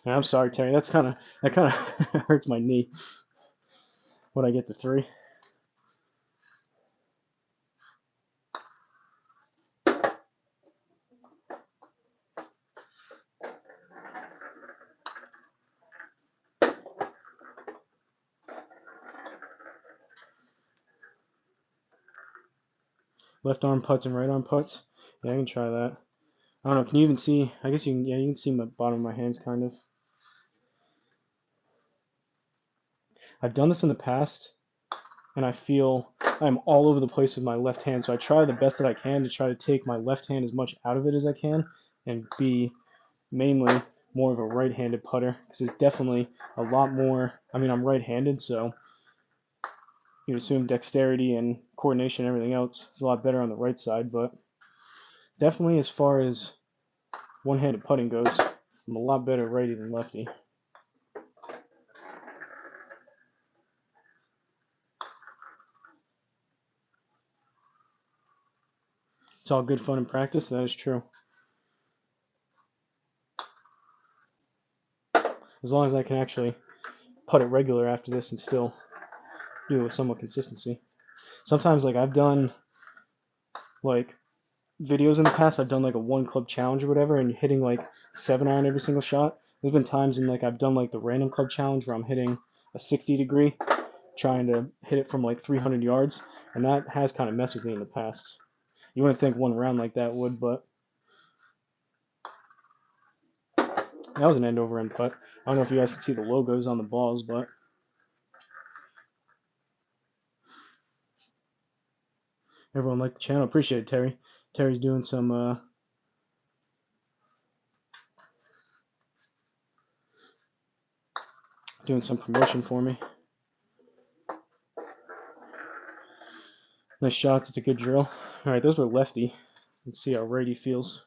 And I'm sorry, Terry. That kind of hurts my knee. When I get to 3. Left arm putts and right arm putts. Yeah, I can try that. I don't know. Can you even see? I guess you can. Yeah, you can see the bottom of my hands, kind of. I've done this in the past, and I feel I'm all over the place with my left hand. So I try the best that I can to try to take my left hand as much out of it as I can, and be mainly more of a right-handed putter, because it's definitely a lot more. I mean, I'm right-handed, so you assume dexterity and coordination and everything else is a lot better on the right side, but definitely as far as one-handed putting goes, I'm a lot better righty than lefty. It's all good fun and practice. That is true. As long as I can actually putt it regular after this and still do it with somewhat consistency. Sometimes, like, I've done like videos in the past. I've done like a one club challenge or whatever, and hitting like 7-iron every single shot. There's been times in like I've done like the random club challenge where I'm hitting a 60-degree, trying to hit it from like 300 yards, and that has kind of messed with me in the past. You wouldn't think one round like that would, but that was an end over end putt. I don't know if you guys can see the logos on the balls, but everyone liked the channel. Appreciate it, Terry. Terry's doing some promotion for me. Nice shots. It's a good drill. All right, those were lefty. Let's see how righty feels.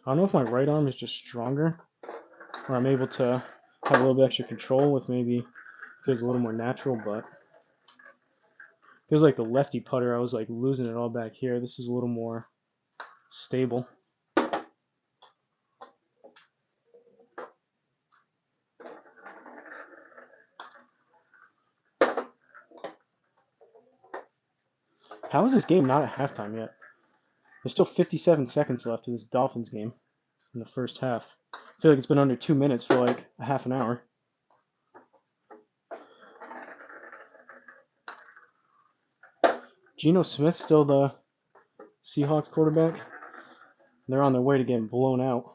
I don't know if my right arm is just stronger, or I'm able to have a little bit extra control with maybe feels a little more natural, but feels like the lefty putter I was like losing it all back here. This is a little more stable. How is this game not at halftime yet? There's still 57 seconds left in this Dolphins game in the first half. I feel like it's been under 2 minutes for like a half an hour. Geno Smith still the Seahawks quarterback. They're on their way to getting blown out.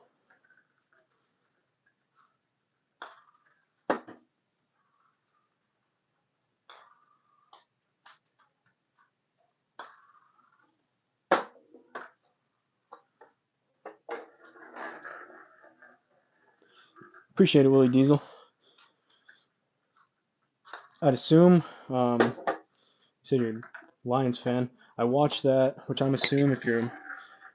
Appreciate it, Willie Diesel. I'd assume, you said you're a Lions fan. I watched that, which I'm assuming if you're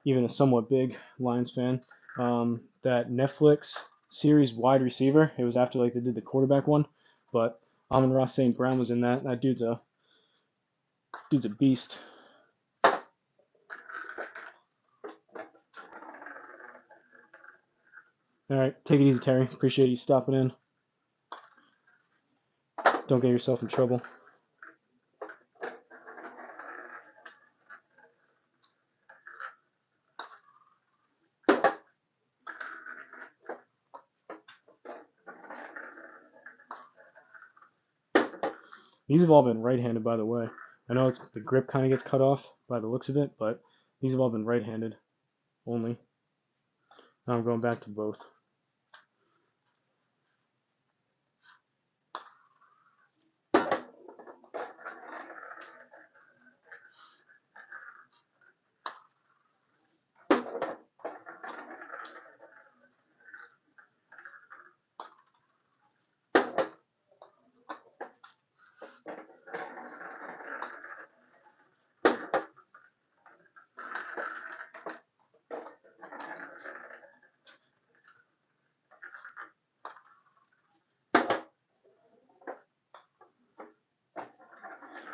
even a somewhat big Lions fan, that Netflix series Wide Receiver. It was after like they did the quarterback one, but Amon-Ra St. Brown was in that. That dude's a beast. All right, take it easy, Terry. Appreciate you stopping in. Don't get yourself in trouble. These have all been right-handed, by the way. I know the grip kind of gets cut off by the looks of it, but these have all been right-handed only. Now I'm going back to both.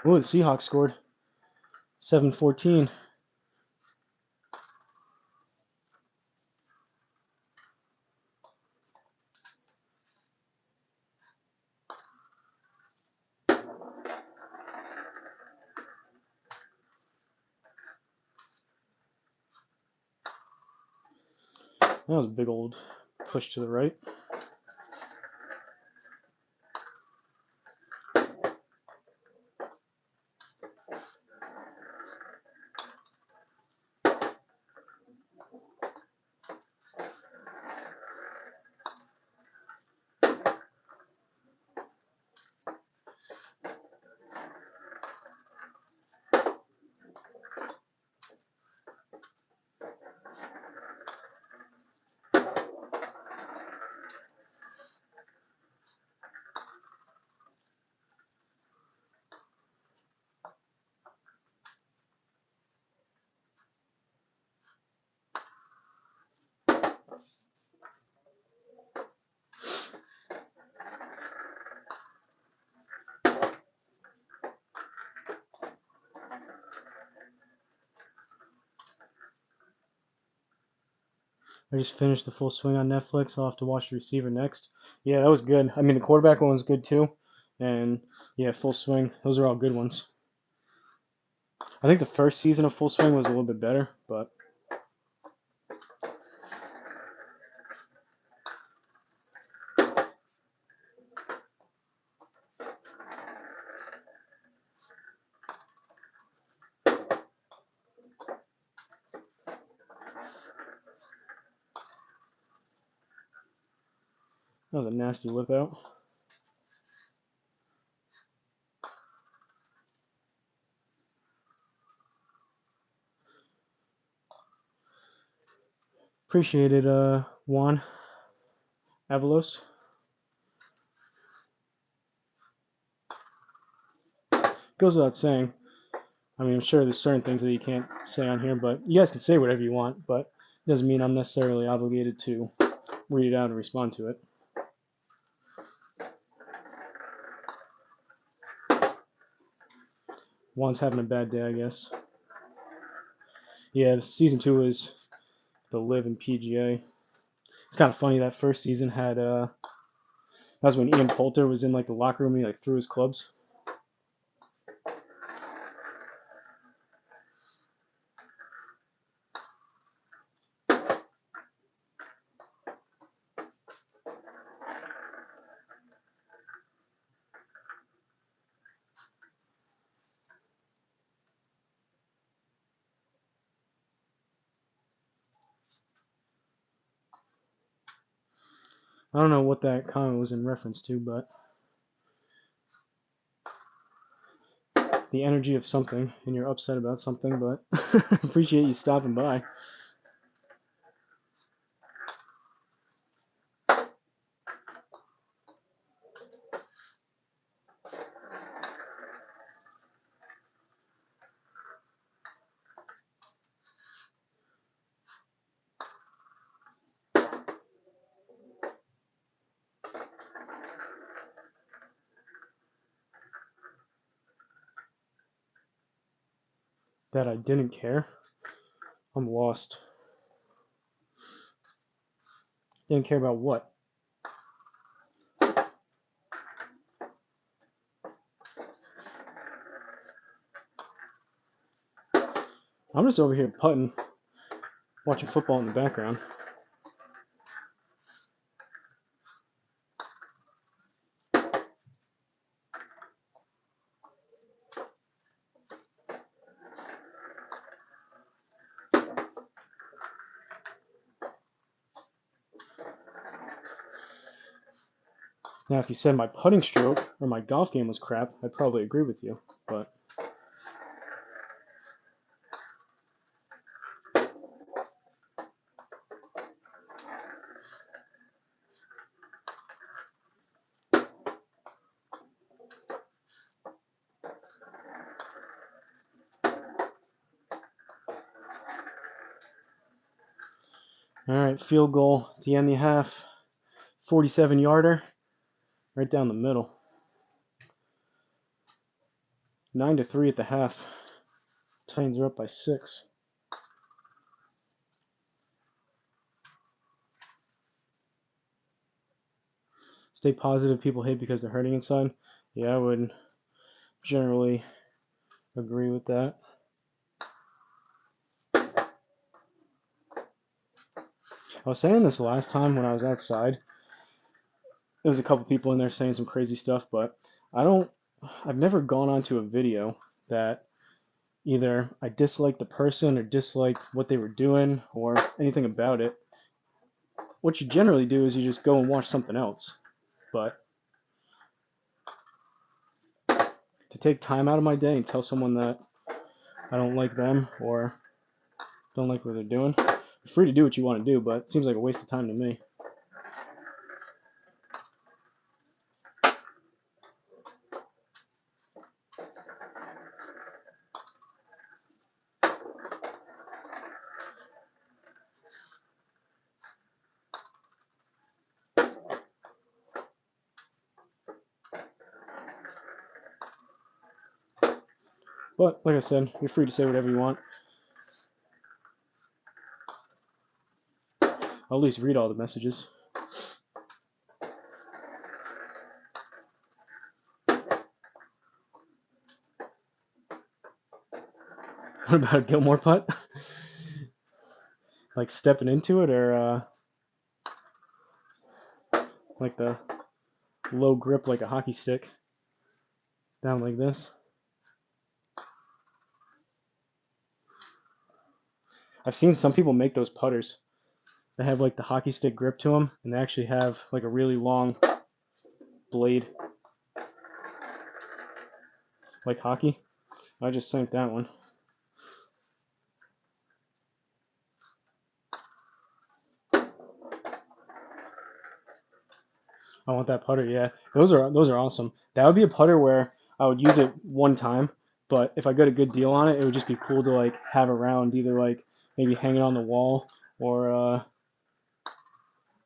Oh, the Seahawks scored. 7-14. That was a big old push to the right. I just finished the full swing on Netflix. I'll have to watch the receiver next. Yeah, that was good. I mean, the quarterback one was good too. And yeah, full swing. Those are all good ones. I think the first season of Full Swing was a little bit better, but that was a nasty whip out. Appreciate it, Juan Avalos. Goes without saying. I mean, I'm sure there's certain things that you can't say on here, but you guys can say whatever you want, but it doesn't mean I'm necessarily obligated to read it out and respond to it. Juan's having a bad day, I guess. Yeah, season 2 is the Live and PGA. It's kind of funny that first season had that was when Ian Poulter was in like the locker room and he like threw his clubs. I don't know what that comment was in reference to, but the energy of something, and you're upset about something, but appreciate you stopping by. That I didn't care. I'm lost. Didn't care about what? I'm just over here putting, watching football in the background. Now, if you said my putting stroke or my golf game was crap, I'd probably agree with you. But all right, field goal to end the half. 47-yarder, right down the middle. 9-3 at the half. Titans are up by 6. Stay positive. People hate because they're hurting inside. Yeah, I would generally agree with that. I was saying this last time when I was outside. There was a couple people in there saying some crazy stuff, but I've never gone onto a video that either I dislike the person or dislike what they were doing or anything about it. What you generally do is you just go and watch something else. But to take time out of my day and tell someone that I don't like them or don't like what they're doing, you're free to do what you want to do, but it seems like a waste of time to me. But like I said, you're free to say whatever you want. I'll at least read all the messages. What about a Gilmore putt? Like stepping into it, or like the low grip like a hockey stick down like this? I've seen some people make those putters. They have like the hockey stick grip to them, and they actually have like a really long blade, like hockey. I just sank that one. I want that putter. Yeah, those are awesome. That would be a putter where I would use it one time, but if I got a good deal on it, it would just be cool to like have around, either like maybe hang it on the wall or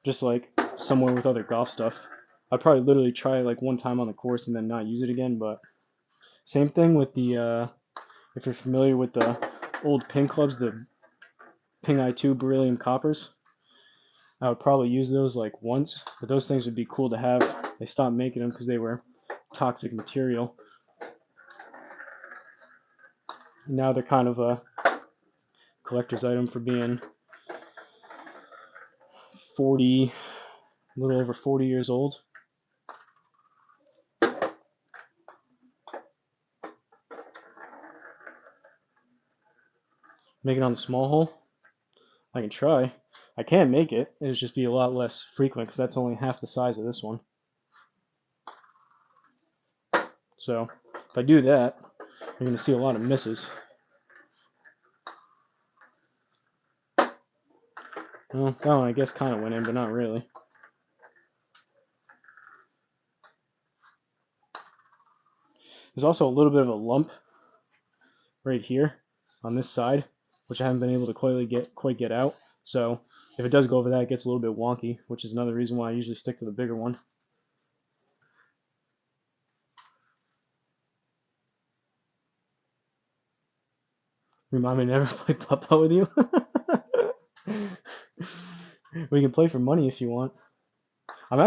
just like somewhere with other golf stuff. I'd probably literally try it like one time on the course and then not use it again. But same thing with the if you're familiar with the old ping clubs, the Ping I2 beryllium coppers. I would probably use those like once, but those things would be cool to have. They stopped making them because they were toxic material. Now they're kind of a collector's item for being 40, a little over 40 years old. Make it on the small hole. I can try. I can make it. It'll just be a lot less frequent because that's only half the size of this one. So if I do that, you're going to see a lot of misses. Well, that one I guess kind of went in, but not really. There's also a little bit of a lump right here on this side, which I haven't been able to quite get out. So if it does go over that, it gets a little bit wonky, which is another reason why I usually stick to the bigger one. Remind me to never play putt-putt with you. We can play for money if you want. I've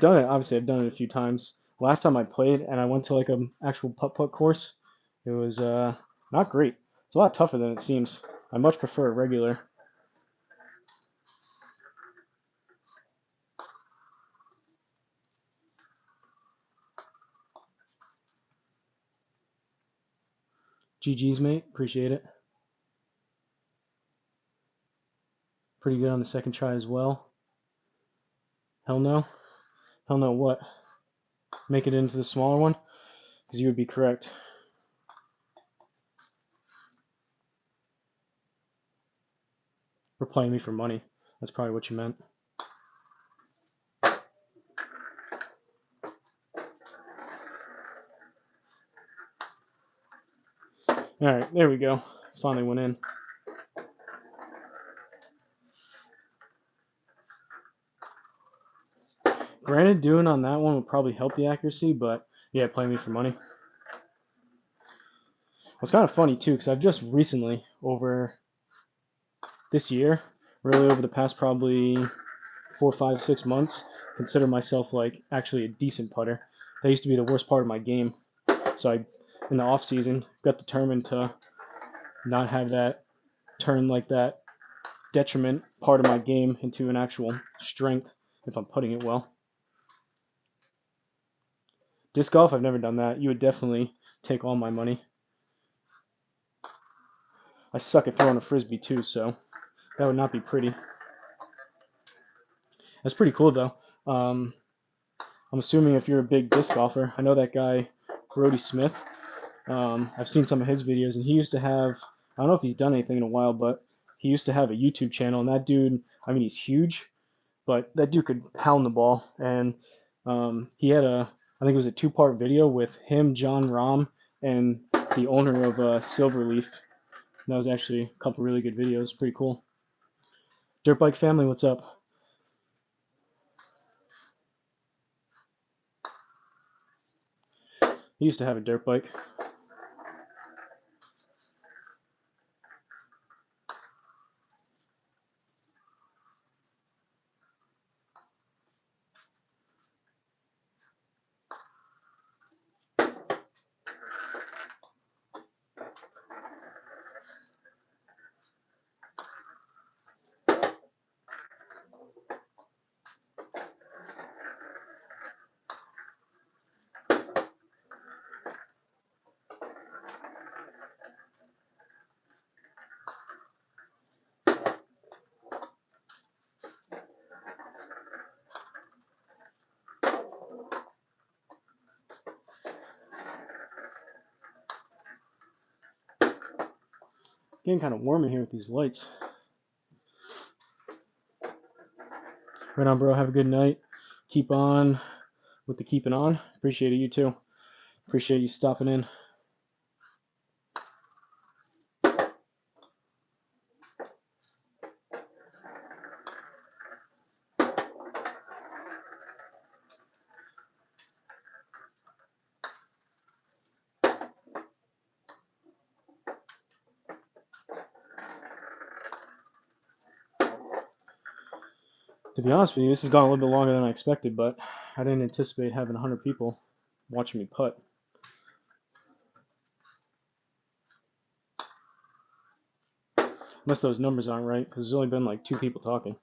done it. Obviously, I've done it a few times. Last time I played and I went to like an actual putt-putt course, it was not great. It's a lot tougher than it seems. I much prefer a regular. GG's, mate. Appreciate it. Pretty good on the second try as well. Hell no. Hell no what? Make it into the smaller one? Because you would be correct. Or playing me for money. That's probably what you meant. Alright, there we go. Finally went in. Granted, doing on that one would probably help the accuracy, but yeah, playing me for money. It's kind of funny too, because I've just recently, over this year, really over the past probably 4, 5, 6 months, consider myself like actually a decent putter. That used to be the worst part of my game. So in the off season, got determined to not have that turn like that detriment part of my game into an actual strength if I'm putting it well. Disc golf, I've never done that. You would definitely take all my money. I suck at throwing a frisbee too, so that would not be pretty. That's pretty cool though. I'm assuming if you're a big disc golfer, I know that guy Brody Smith. I've seen some of his videos, and he used to have, I don't know if he's done anything in a while, but he used to have a YouTube channel, and that dude, I mean, he's huge, but that dude could pound the ball, and he had I think it was a 2-part video with him, John Rahm, and the owner of Silverleaf. That was actually a couple really good videos, pretty cool. Dirt Bike Family, what's up? He used to have a dirt bike. Getting kind of warm in here with these lights. Right on, bro. Have a good night. Keep on with the keeping on. Appreciate it, you too. Appreciate you stopping in. To be honest with you, this has gone a little bit longer than I expected, but I didn't anticipate having 100 people watching me putt. Unless those numbers aren't right, because there's only been like 2 people talking.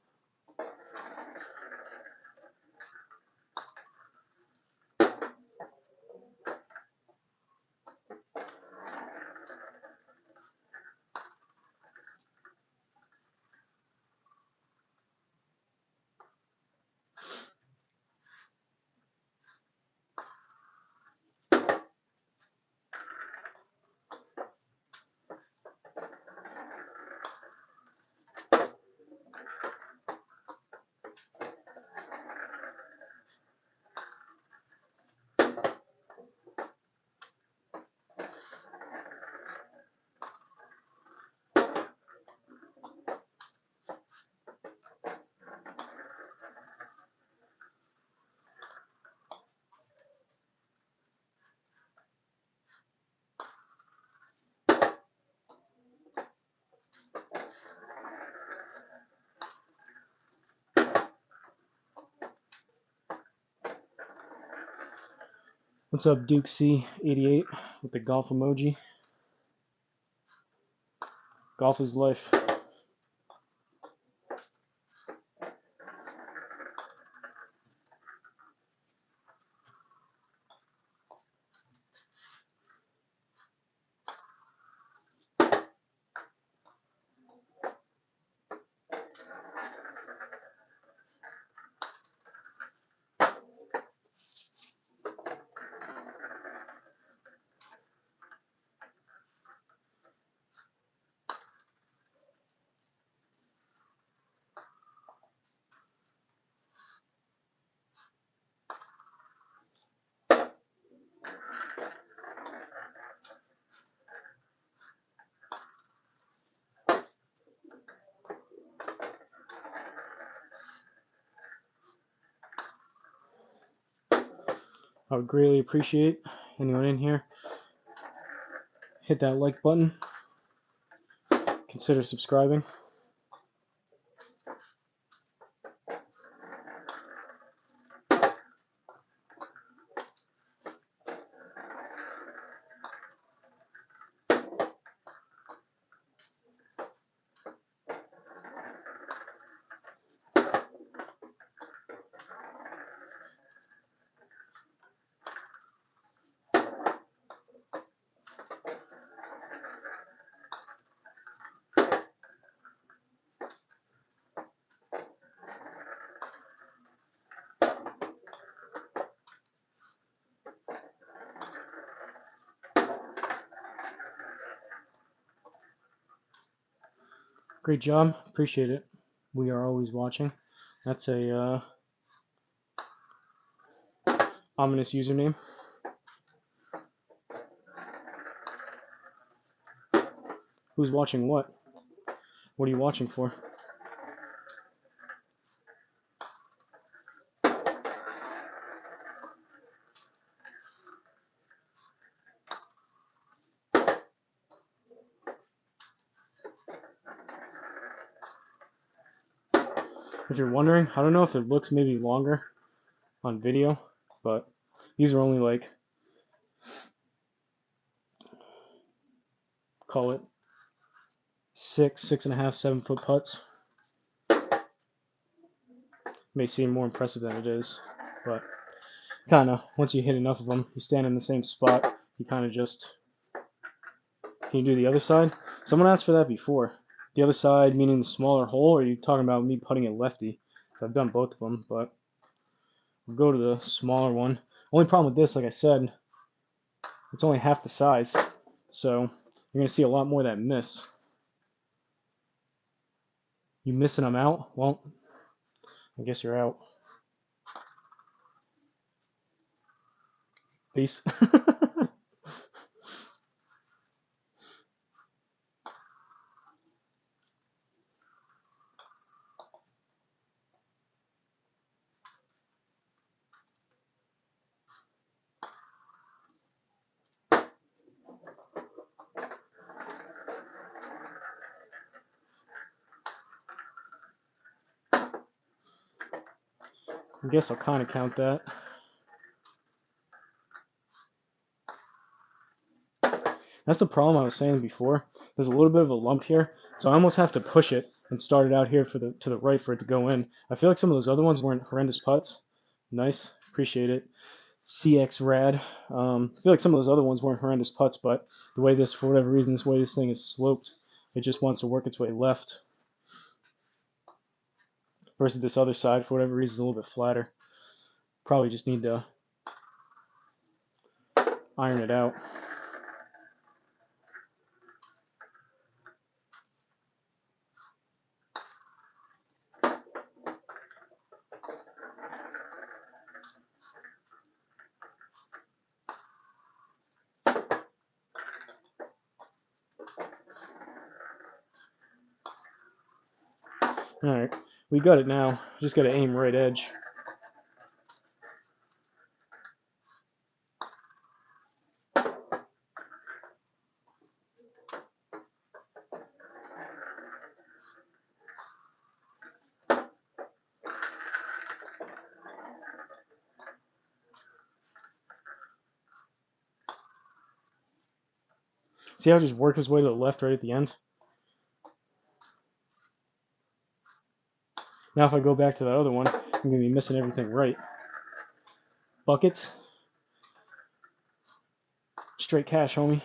What's up, Duke C88 with the golf emoji? Golf is life. I would greatly appreciate anyone in here. Hit that like button. Consider subscribing. Great job. Appreciate it. We are always watching. That's a ominous username. Who's watching what? What are you watching for? If you're wondering, I don't know if it looks maybe longer on video, but these are only like, call it 6.5, 7-foot putts. May seem more impressive than it is, but kind of, once you hit enough of them, you stand in the same spot, you kind of just, can you do the other side? Someone asked for that before. The other side meaning the smaller hole, or are you talking about me putting it lefty? So I've done both of them, but we'll go to the smaller one. Only problem with this, like I said, it's only half the size, so you're going to see a lot more of that miss. You missing them out? Well, I guess you're out. Peace. I guess I'll kind of count that. That's the problem I was saying before. There's a little bit of a lump here, so I almost have to push it and start it out here for to the right for it to go in. I feel like some of those other ones weren't horrendous putts. Nice, appreciate it. CX Rad. I feel like some of those other ones weren't horrendous putts, but the way this, for whatever reason, this way this thing is sloped, it just wants to work its way left. Versus this other side, for whatever reason, is a little bit flatter. Probably just need to iron it out. Alright, we got it now. Just got to aim right edge. See how it just worked his way to the left right at the end? Now if I go back to that other one, I'm going to be missing everything right. Buckets. Straight cash, homie.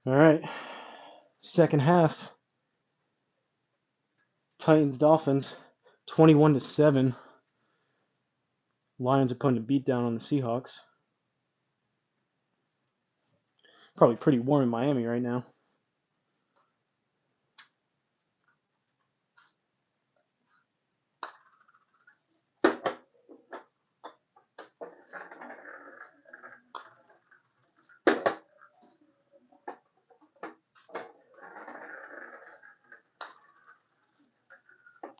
Alright. Second half. Titans Dolphins 21-7. Lions are putting a beat down on the Seahawks. Probably pretty warm in Miami right now.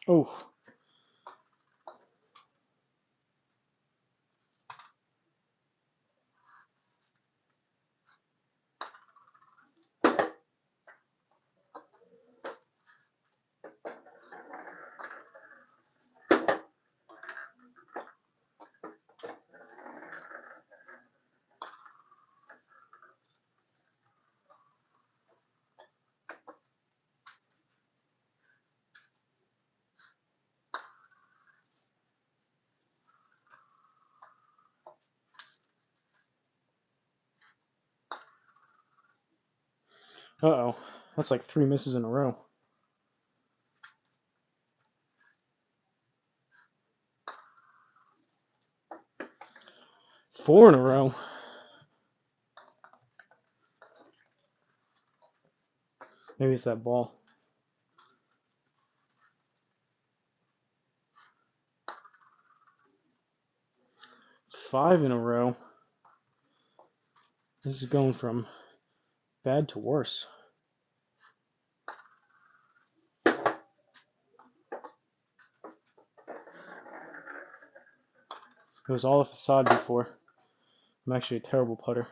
Oh. Uh-oh. That's like 3 misses in a row. 4 in a row. Maybe it's that ball. 5 in a row. This is going from bad to worse. It was all a facade before. I'm actually a terrible putter.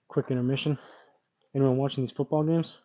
Quick intermission. Anyone watching these football games?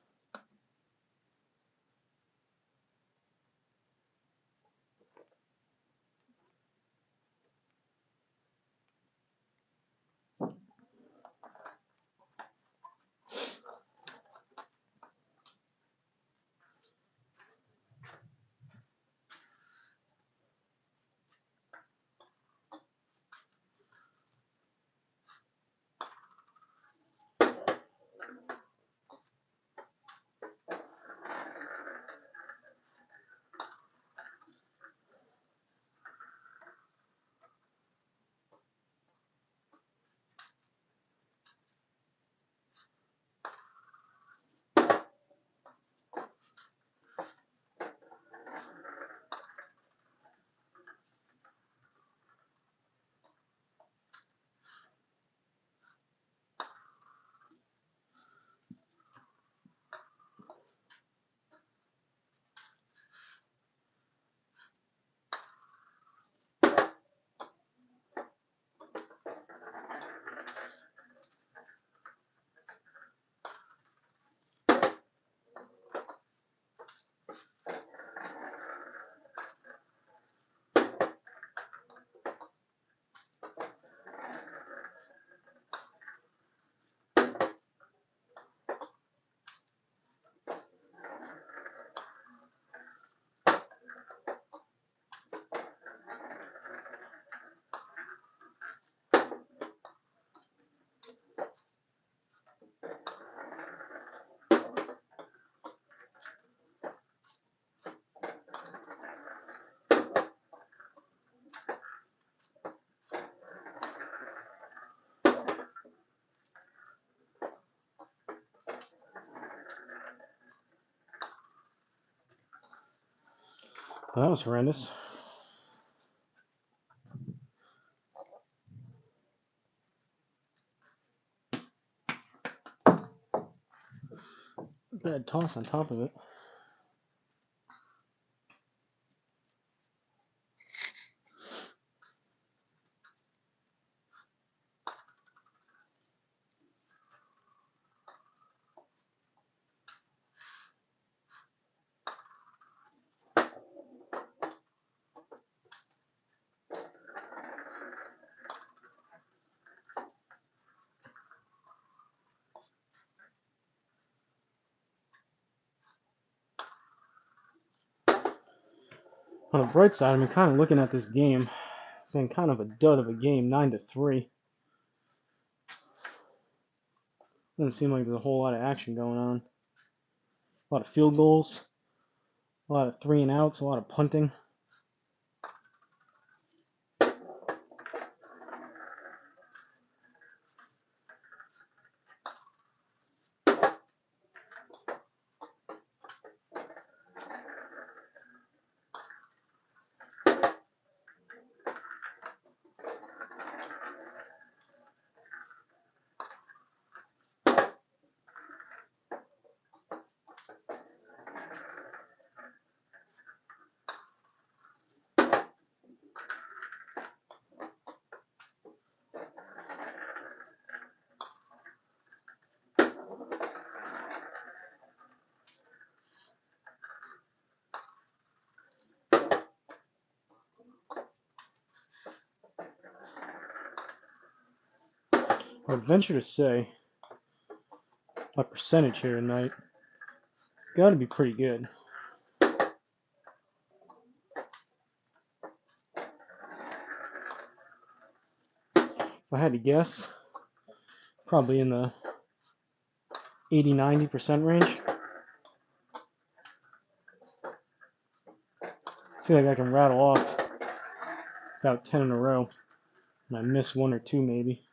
Well, that was horrendous. bad toss on top of it. On the bright side, I'm kind of looking at this game. Been kind of a dud of a game, 9-3. Doesn't seem like there's a whole lot of action going on. A lot of field goals, a lot of 3 and outs, a lot of punting. I would venture to say my percentage here tonight has got to be pretty good. If I had to guess, probably in the 80-90% range. I feel like I can rattle off about 10 in a row, and I miss 1 or 2 maybe.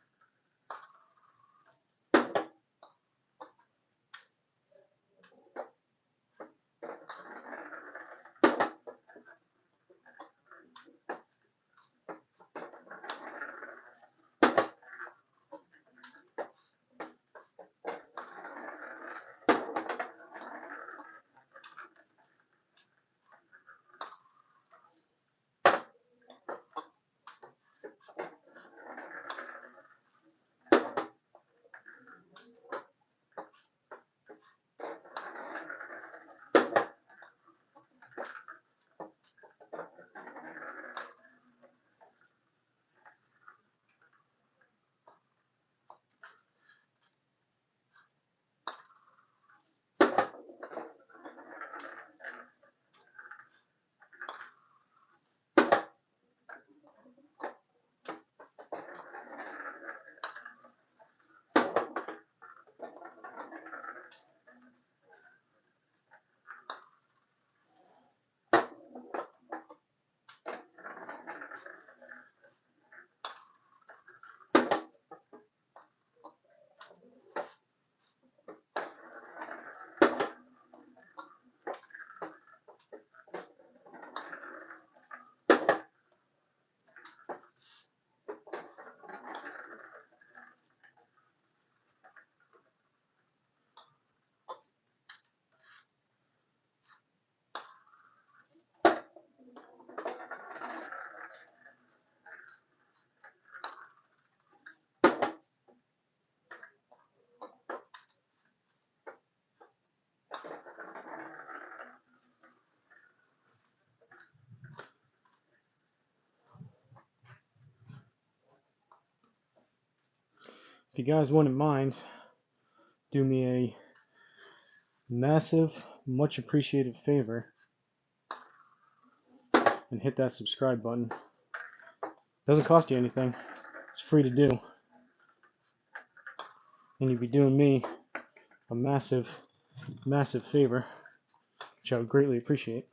If you guys wouldn't mind, do me a massive, much appreciated favor and hit that subscribe button. Doesn't cost you anything. It's free to do. And you'd be doing me a massive, massive favor, which I would greatly appreciate.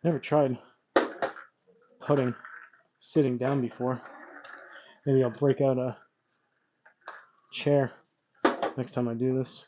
Never tried putting sitting down before. Maybe I'll break out a chair next time I do this.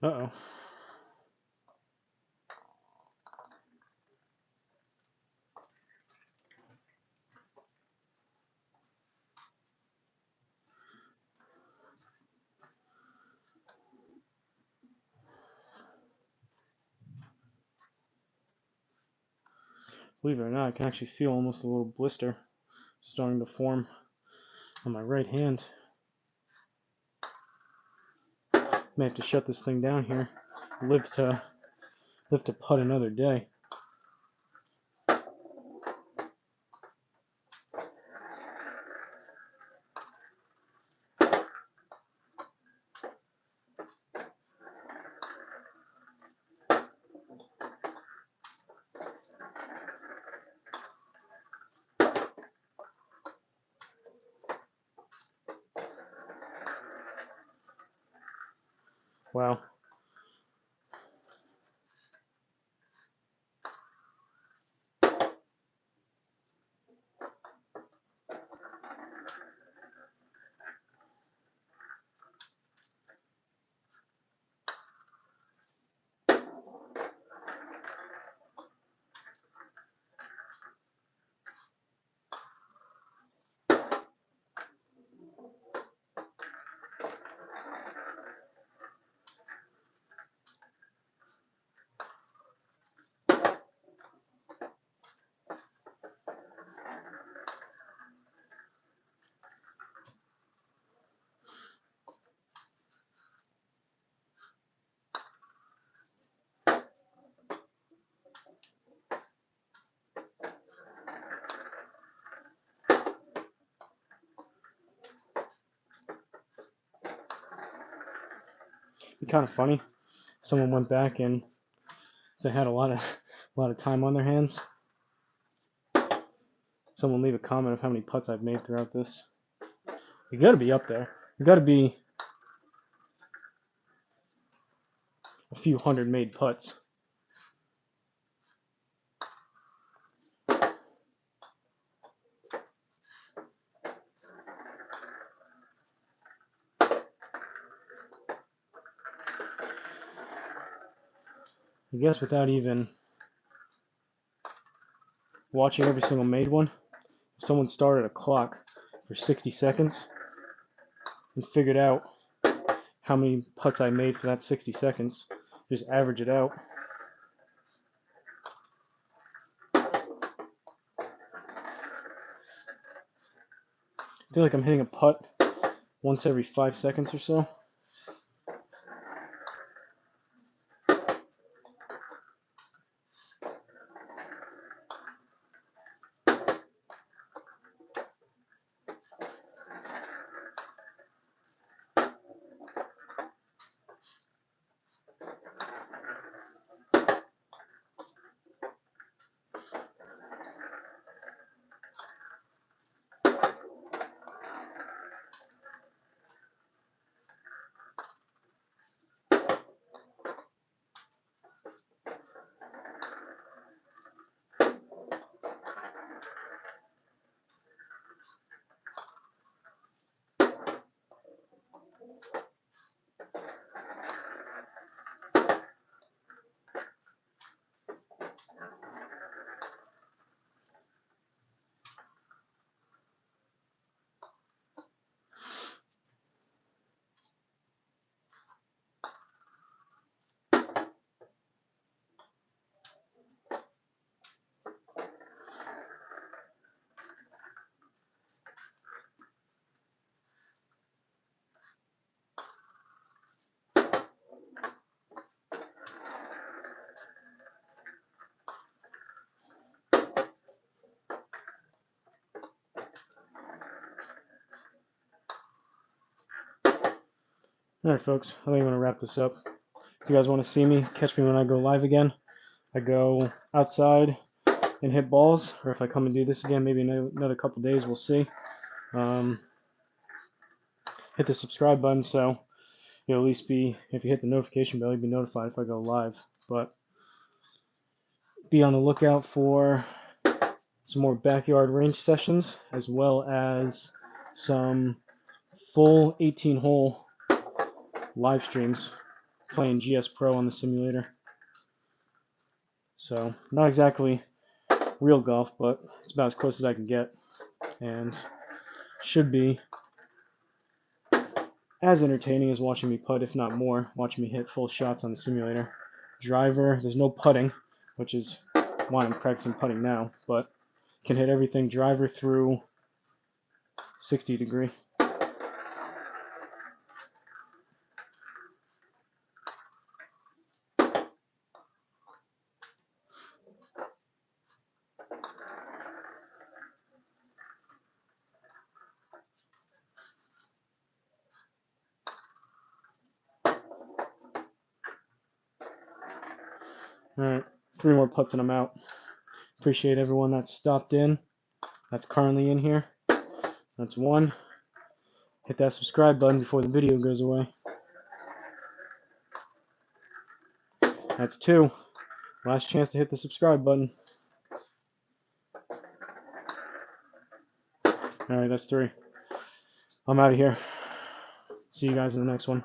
Uh-oh. Believe it or not, I can actually feel almost a little blister starting to form on my right hand. May have to shut this thing down here. Live to putt another day. Wow. It'd be kind of funny. Someone went back and they had a lot of time on their hands. Someone leave a comment of how many putts I've made throughout this. You got to be up there. You got to be a few hundred made putts. I guess without even watching every single made one, if someone started a clock for 60 seconds and figured out how many putts I made for that 60 seconds, just average it out. I feel like I'm hitting a putt once every 5 seconds or so. Alright, folks, I think I'm going to wrap this up. If you guys want to see me, catch me when I go live again. I go outside and hit balls, or if I come and do this again, maybe another couple days, we'll see. Hit the subscribe button so you'll at least be, if you hit the notification bell, you'll be notified if I go live. But be on the lookout for some more backyard range sessions, as well as some full 18-hole live streams playing GS Pro on the simulator. So not exactly real golf, but it's about as close as I can get, and should be as entertaining as watching me putt, if not more, watching me hit full shots on the simulator. Driver, there's no putting, which is why I'm practicing putting now, but can hit everything driver through 60 degree. Alright, 3 more putts and I'm out. Appreciate everyone that stopped in, that's currently in here. That's 1. Hit that subscribe button before the video goes away. That's 2. Last chance to hit the subscribe button. Alright, that's 3. I'm out of here. See you guys in the next one.